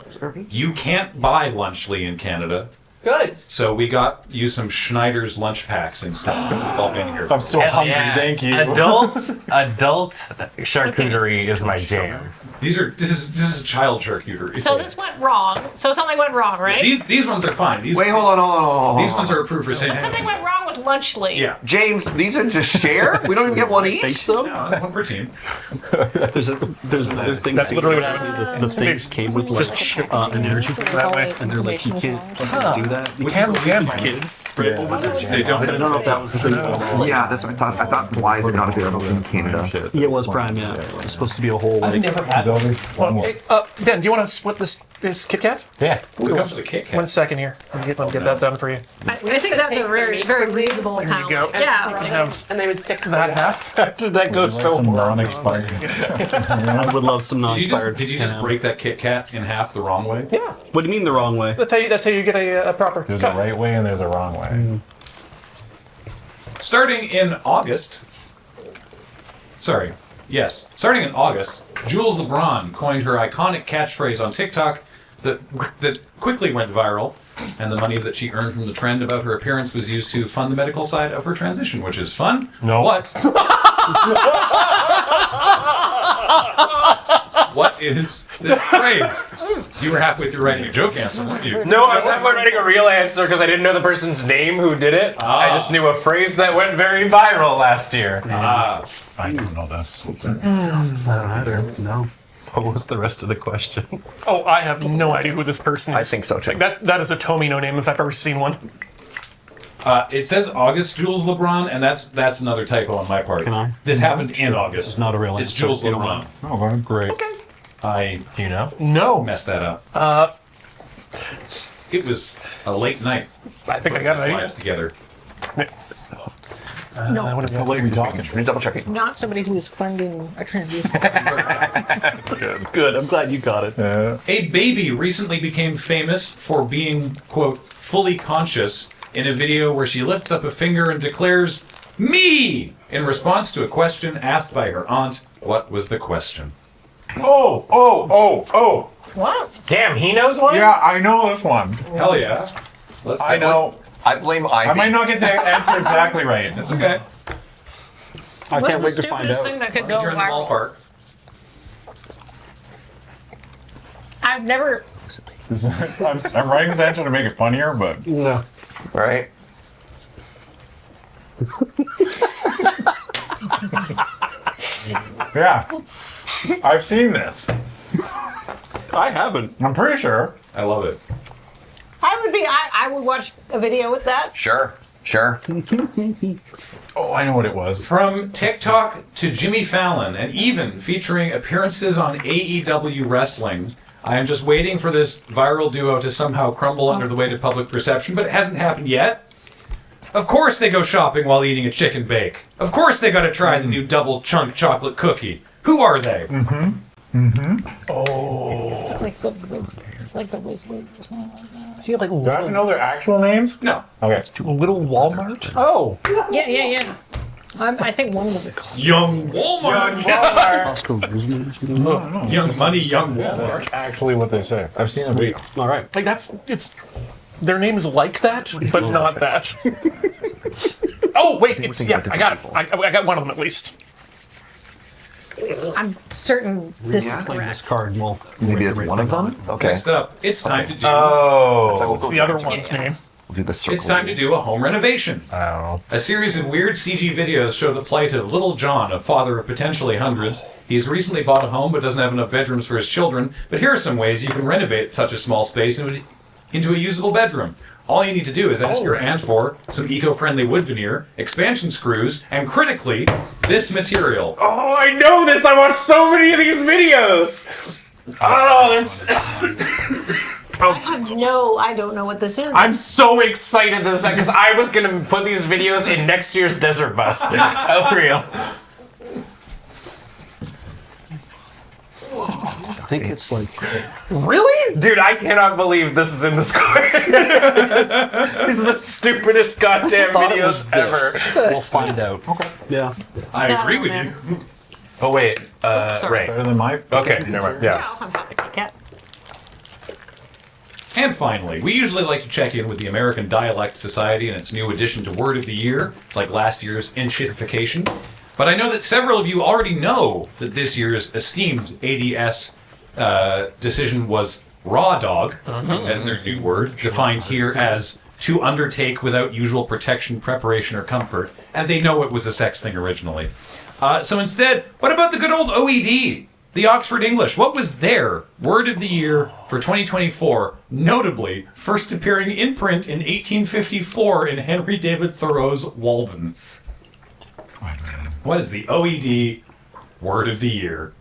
you can't buy Lunchly in Canada. Good. So we got you some Schneider's lunch packs instead of all vinegar. I'm so hungry. Thank you. Adult charcuterie is my jam. This is child charcuterie. So this went wrong. So something went wrong, right? These ones are fine. Wait, hold on. These ones are approved for sale. Something went wrong with Lunchly. Yeah. James, these are just share? We don't even get one Think each? so? No, one per team. There's another thing. That's literally what happened. The things came with like an energy drink that way. and they're like, you can't do that. We have These kids. They don't. I don't know if that was the thing. Yeah, that's what I thought. I thought, why is it not available in Canada? Yeah, it was Prime. Yeah, it's supposed to be a whole like. There's always someone. Ben, do you want to split this Kit Kat? Yeah. It comes with a Kit Kat. 1 second here. Let me get that done for you. I think that's a very, very reasonable amount. go. Yeah. You have And they would stick to that that. half. That goes so Some well. non-expired. I would love some non-expired. Did you just break that Kit Kat in half the wrong way? Yeah. What do you mean the wrong way? That's how you get a proper There's cut. a right way and there's a wrong way. Starting in August, Jules LeBron coined her iconic catchphrase on TikTok that quickly went viral, and the money that she earned from the trend about her appearance was used to fund the medical side of her transition, which is fun. No. What? What is this phrase? You were halfway through writing a joke answer, weren't you? No, I was halfway writing a real answer because I didn't know the person's name who did it. I just knew a phrase that went very viral last year. Ah. I don't know this. No. What was the rest of the question? Oh, I have no idea who this person is. I think so, too. Like that is a Tomino name if I've ever seen one. It says August Jules LeBron, and that's another typo on my part. Can I? This happened in August. It's not a real It's answer. Jules You don't LeBron. Oh, well, great. I Do you know? No. messed that up. It was a late night. I think I got Put it. the slides together. I want to How late are we talking? Let me double check it. Not somebody who is funding a transition. That's good. Good. I'm glad you got it. A baby recently became famous for being, quote, fully conscious in a video where she lifts up a finger and declares, "Me!" in response to a question asked by her aunt. What was the question? Oh! What? Damn, he knows one? Yeah, I know this one. Hell yeah. Let's I know. I blame Ivy. I might not get the answer exactly right. It's okay. I What's can't the wait to find stupidest out. thing that could As long as go you're in the viral? ballpark. I've never. I'm writing this answer to make it funnier, but No. Right? yeah, I've seen this. I haven't. I'm pretty sure. I love it. I would watch a video with that. Sure. Oh, I know what it was. From TikTok to Jimmy Fallon, and even featuring appearances on AEW Wrestling, I am just waiting for this viral duo to somehow crumble under the weight of public perception, but it hasn't happened yet. Of course they go shopping while eating a chicken bake. Of course they gotta try the new double chunk chocolate cookie. Who are they? Oh. It's like the Wizard or something like that. Is he like Do I have to know their actual names? No. Okay. Little Walmart? Oh. Yeah. I think one of them. Young Walmart. Young Money, Young That's Walmart. actually what they say. I've seen a video. All right. Like their name is like that, but not that. Oh wait, I got it. I got one of them at least. I'm certain this is Play this correct. card. Well, Maybe it's one of them? Okay. Next up, it's time to do. What's the other one's name? We'll do the circle. It's time to do a home renovation. Oh. A series of weird CG videos show the plight of little John, a father of potentially hundreds. He's recently bought a home but doesn't have enough bedrooms for his children. But here are some ways you can renovate such a small space into a usable bedroom. All you need to do is ask your aunt for some eco-friendly wood veneer, expansion screws, and critically, this material. Oh, I know this! I watched so many of these videos! Oh, it's... I don't know what this is. I'm so excited this because I was gonna put these videos in next year's Desert Bus. Oh, real. I think it's like. Really? Dude, I cannot believe this is in the score. These are the stupidest goddamn videos ever. We'll find out. Okay. Yeah. I agree with man. you. Oh, wait. sorry. Better Right. than my. Okay, never mind. Yeah. I'll have a Kit Kat. And finally, we usually like to check in with the American Dialect Society and its new addition to Word of the Year, like last year's Enshittification. But I know that several of you already know that this year's esteemed ADS decision was raw dog, as their new word, defined here as to undertake without usual protection, preparation, or comfort. And they know it was a sex thing originally. So instead, what about the good old OED? The Oxford English, what was their word of the year for 2024? Notably, first appearing in print in 1854 in Henry David Thoreau's Walden. What is the OED word of the year?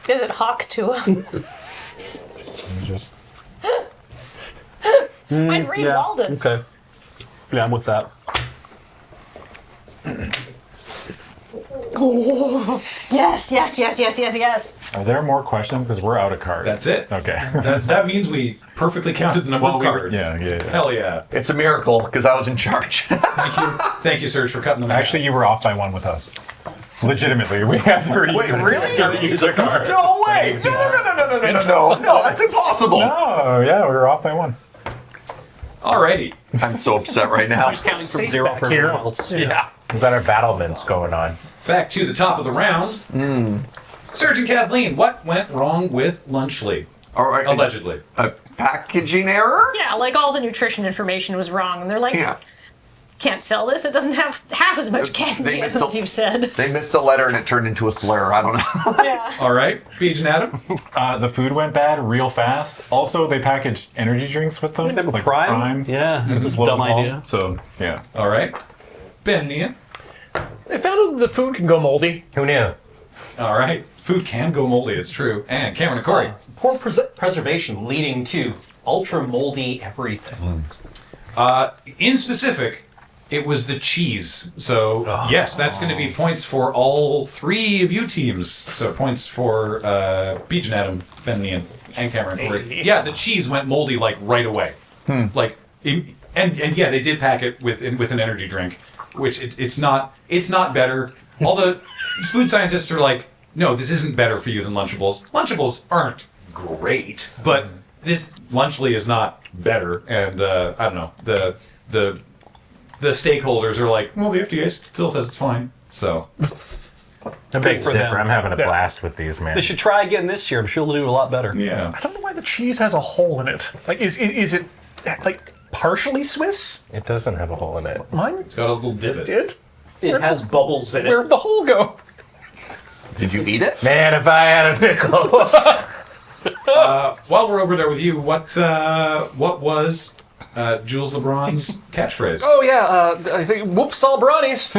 Is it Hawk Tua? Just. I'd read Walden. Okay. Yeah, I'm with that. Yes. Are there more questions? Because we're out of cards. That's it. Okay. That means we perfectly counted the number of cards. Yeah. Hell yeah. It's a miracle because I was in charge. Thank you, Serge, for cutting them Actually, you were off by one with us. Legitimately, we had to reuse. really? Gotta use a card. No way! No, that's impossible! Oh, yeah, we were off by one. Alrighty. I'm so upset right now. Just counting from zero for here. everyone else. Yeah. We've got our battlements going on. Back to the top of the round. Serge and Kathleen, what went wrong with Lunchly? All right. Allegedly. A packaging error? Yeah, like all the nutrition information was wrong, and they're like, Yeah. can't sell this. It doesn't have half as much candy missed as the- you said. They missed a letter and it turned into a slur. I don't know. Yeah. All right. Beach and Adam? The food went bad real fast. Also, they packaged energy drinks with them. Remember like Prime? Yeah, This this is is a dumb low-alcohol, idea. So, yeah. All right. Ben and Ian? I found out the food can go moldy. Who knew? All right. Food can go moldy, it's true. And Cameron and Corey? Poor preservation leading to ultra moldy everything. In specific, it was the cheese. So, yes, that's going to be points for all three of you teams. So, points for Beach and Adam, Ben and Ian, and Cameron and Corey. Yeah, the cheese went moldy, like, right away. Like, and yeah, they did pack it with an energy drink, which it's not better. All the food scientists are like, no, this isn't better for you than Lunchables. Lunchables aren't great, but this Lunchly is not better. And I don't know, the stakeholders are like, well, the FDA still says it's fine. So I beg to differ. I'm having a blast with these, man. They should try again this year. I'm sure they'll do a lot better. yeah, I don't know why the cheese has a hole in it. Like, is it like partially Swiss? It doesn't have a hole in it. Mine it's got a little divot. did. It has bubbles in it. Where'd the hole go? Did you eat it? Man, if I had a nickel. While we're over there with you, what was Jules LeBron's catchphrase? Oh yeah, I think whoops all brownies.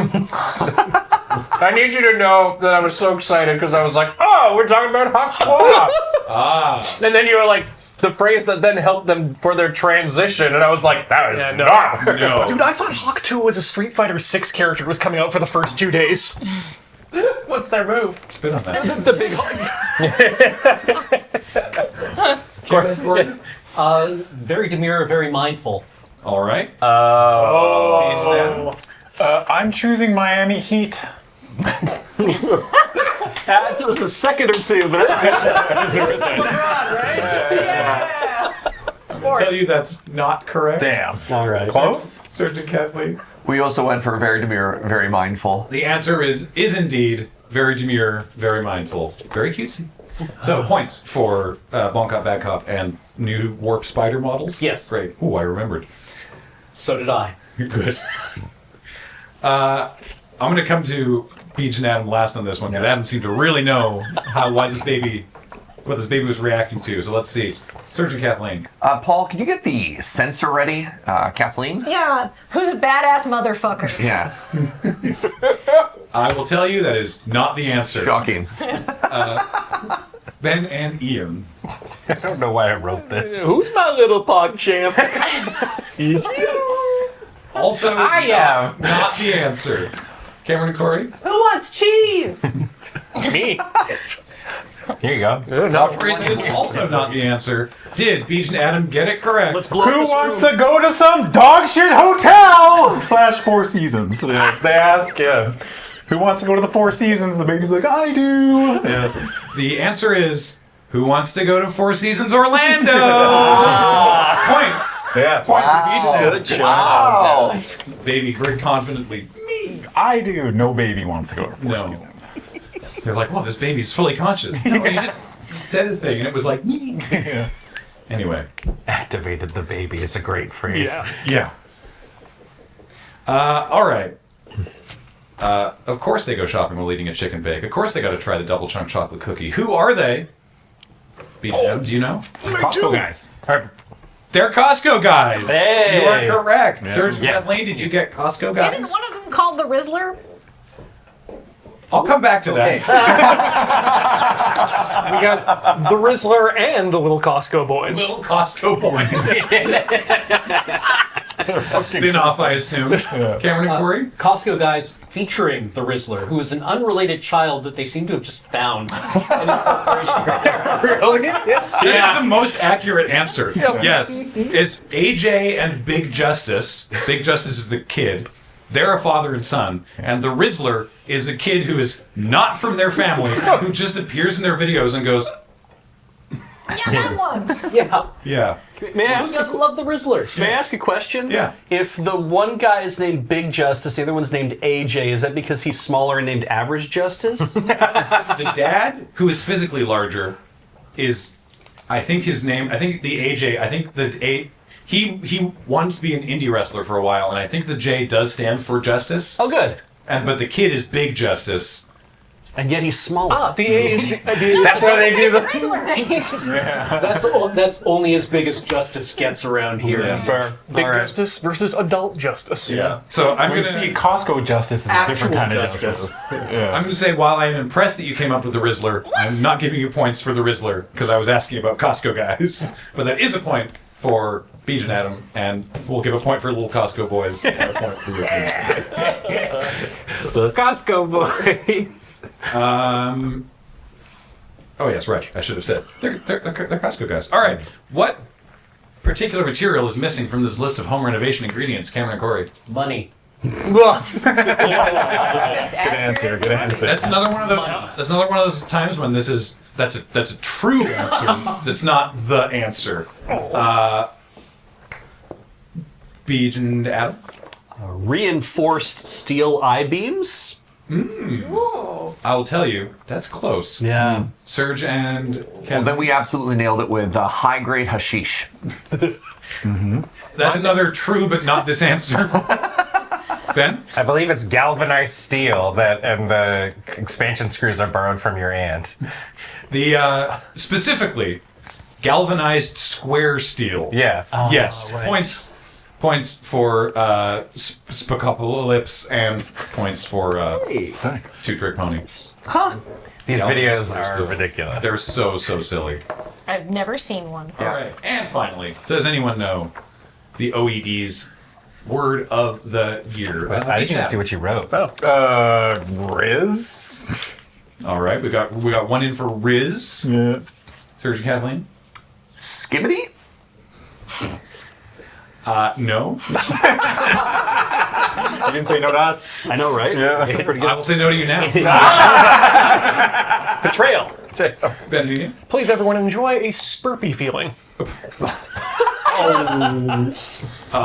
I need you to know that I was so excited because I was like, oh, we're talking about hot And then you were like, the phrase that then helped them for their transition, and I was like, that is not. No. Dude, I thought Hawk 2 was a Street Fighter 6 character who was coming out for the first 2 days. What's their move? Spit on that. The big Very demure, very mindful. All right. I'm choosing Miami Heat. That was a second or two, but that's I'll tell you that's not correct. Damn. all right. Close? Surgeon Kathleen. We also went for very demure, very mindful. The answer is indeed very demure, very mindful, very cutesy. So points for Bon Cop, Bad Cop, and new Warp Spider models. Yes. Great. Oh, I remembered. So did I. Good. I'm going to come to Peach and Adam last on this one because Adam seemed to really know what this baby was reacting to. So let's see. Surgeon Kathleen. Paul, can you get the sensor ready? Kathleen? Yeah, who's a badass motherfucker? Yeah. I will tell you that is not the answer. Shocking. Ben and Ian. I don't know why I wrote this. Who's my little pog champ? Also, not the answer. Cameron and Corey. Who wants cheese? Me. Here you go. That phrase is also not the answer. Did Beach and Adam get it correct? Let's blow Who this wants room. to go to some dog shit hotel / Four Seasons? They ask, who wants to go to the Four Seasons? The baby's like, I do. Yeah. The answer is, who wants to go to Four Seasons Orlando? Point. Yeah. Point for Beach and Adam. Good job. Wow. Baby very confidently. I do. No baby wants to go to Four No. Seasons. They're like, well, this baby's fully conscious. No, he just said his thing, and it was like, Yeah. anyway. Activated the baby is a great phrase. Yeah. All right. Of course they go shopping while eating a chicken bake. Of course they got to try the double chunk chocolate cookie. Who are they? Beat them, do you know? Costco guys. They're Costco guys. Hey. You are correct. Surgeon Kathleen, did you get Costco guys? Isn't one of them called the Rizzler? I'll come back to that. We got the Rizzler and the little Costco boys. Little Costco boys. A spin-off, I assume. Cameron and Corey? Costco guys featuring the Rizzler, who is an unrelated child that they seem to have just found. Really? That is the most accurate answer. Yes. It's AJ and Big Justice. Big Justice is the kid. They're a father and son. And the Rizzler is a kid who is not from their family, who just appears in their videos and goes, Yeah, that one. Yeah. yeah. May I Who ask doesn't love the Rizzler? May I ask a question? Yeah. If the one guy is named Big Justice, the other one's named AJ, is that because he's smaller and named Average Justice? The dad, who is physically larger, is, I think his name, I think the AJ, I think he wanted to be an indie wrestler for a while, and I think the J does stand for Justice. Oh, good. But the kid is Big Justice. And yet he's smaller. The A is That's why they do the. Rizzler things. That's only as big as justice gets around here. Yeah. Fair. Big All right. Justice versus Adult Justice. Yeah. So I'm We going see to Costco justice is a different Actual kind of justice. justice. Yeah. I'm going to say while I'm impressed that you came up with the Rizzler, I'm not giving you points for the Rizzler because I was asking about Costco guys. But that is a point for Beach and Adam, and we'll give a point for little Costco boys and a point for your team. The Costco boys. Oh yes, right. I should have said they're Costco guys. All right. What particular material is missing from this list of home renovation ingredients, Cameron and Corey? Money. Just Good answer. Good answer. That's another one of those. That's another one of those times when that's a true answer. That's not the answer. Beej and Adam. Reinforced steel I-beams? I'll tell you, that's close. Yeah. Surge and Well, Ken. then we absolutely nailed it with high-grade hashish. That's another true, but not this answer. Ben? I believe it's galvanized steel and the expansion screws are borrowed from your aunt. The specifically galvanized square steel. Yeah. Yes. Right. Points for Spacopolis and points for Two Trick Pony. These Yeah, videos they're are still- ridiculous. They're so silly. I've never seen one. All right, and finally, does anyone know the OED's word of the year? I didn't even see what you wrote. Riz? All right, we got one in for Riz. Yeah. Serge and Kathleen. Skibbity? No. You didn't say no to us. I know, right? Yeah. Pretty I good. will say no to you now. Betrayal. Ben, you? Please, everyone, enjoy a spurpy feeling.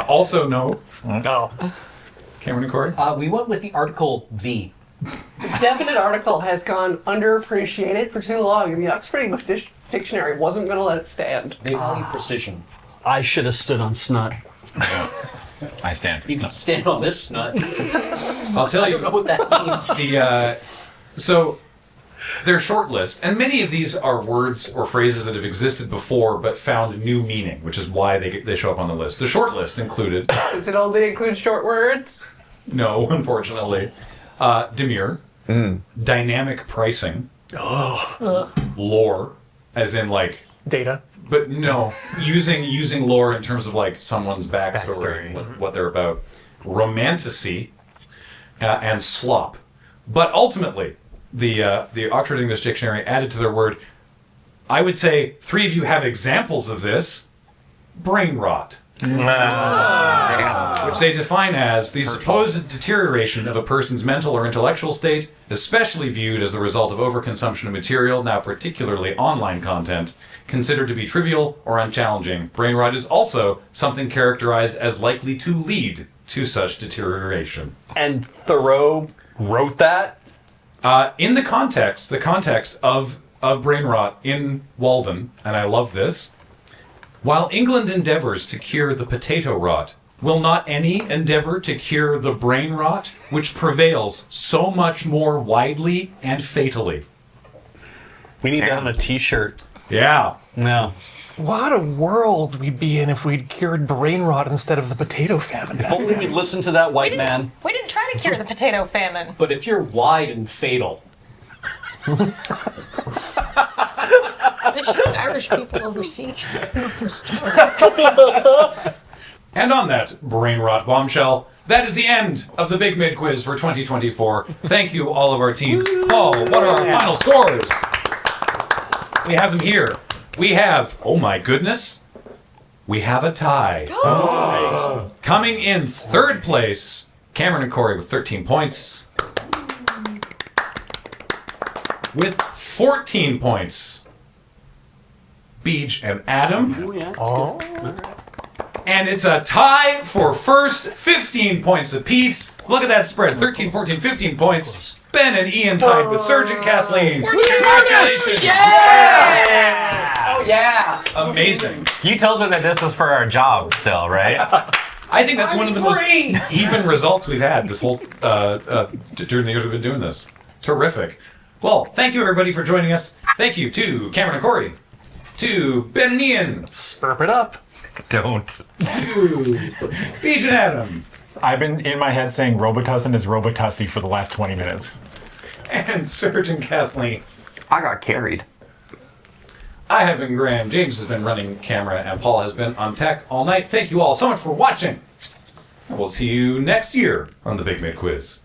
Also no. Oh. Cameron and Corey. We went with the article V. definite article has gone underappreciated for too long. The Oxford English Dictionary wasn't going to let it stand. They value precision. I should have stood on snut. I stand for You can stand on this snut. I'll tell I you. don't know what that means. So their short list, and many of these are words or phrases that have existed before but found new meaning, which is why they show up on the list. The short list included, Does it only include short words? no, unfortunately, demure, dynamic pricing, lore, as in like, Data. but no, using lore in terms of like someone's backstory. What they're about, romanticy, and slop. But ultimately, the Oxford English Dictionary added to their word, I would say 3 of you have examples of this, brain rot. Which they define as the supposed deterioration of a person's mental or intellectual state, especially viewed as the result of overconsumption of material, now particularly online content, considered to be trivial or unchallenging. Brain rot is also something characterized as likely to lead to such deterioration. And Thoreau wrote that? In the context of brain rot in Walden, and I love this, while England endeavors to cure the potato rot, will not any endeavor to cure the brain rot, which prevails so much more widely and fatally? We need that on a t-shirt. Yeah. Yeah. What a world we'd be in if we'd cured brain rot instead of the potato famine. If only we'd listen to that white man. We didn't try to cure the potato famine. But if you're wide and fatal, Irish people overseas. And on that brain rot bombshell, that is the end of the Big Mid Quiz for 2024. Thank you, all of our teams. Paul, what are our final scores? We have them here. We have, oh my goodness, we have a tie. Coming in third place, Cameron and Corey with 13 points. With 14 points, Beej and Adam. Oh, yeah, that's good. And it's a tie for first, 15 points apiece. Look at that spread, 13, 14, 15 points. Ben and Ian tied with Serge and Kathleen. Congratulations! Yeah! Oh, yeah. Amazing. You told them that this was for our job still, right? I think that's one of the most even results we've had this whole during the years we've been doing this. Terrific. Well, thank you everybody for joining us. Thank you to Cameron and Corey, to Ben and Ian, Spurp it up. Don't. to Beej and Adam, I've been in my head saying Robitussin is Robitussi for the last 20 minutes. and Serge and Kathleen. I got carried. I have been Graham, James has been running camera, and Paul has been on tech all night. Thank you all so much for watching. And we'll see you next year on the Big Mid Quiz.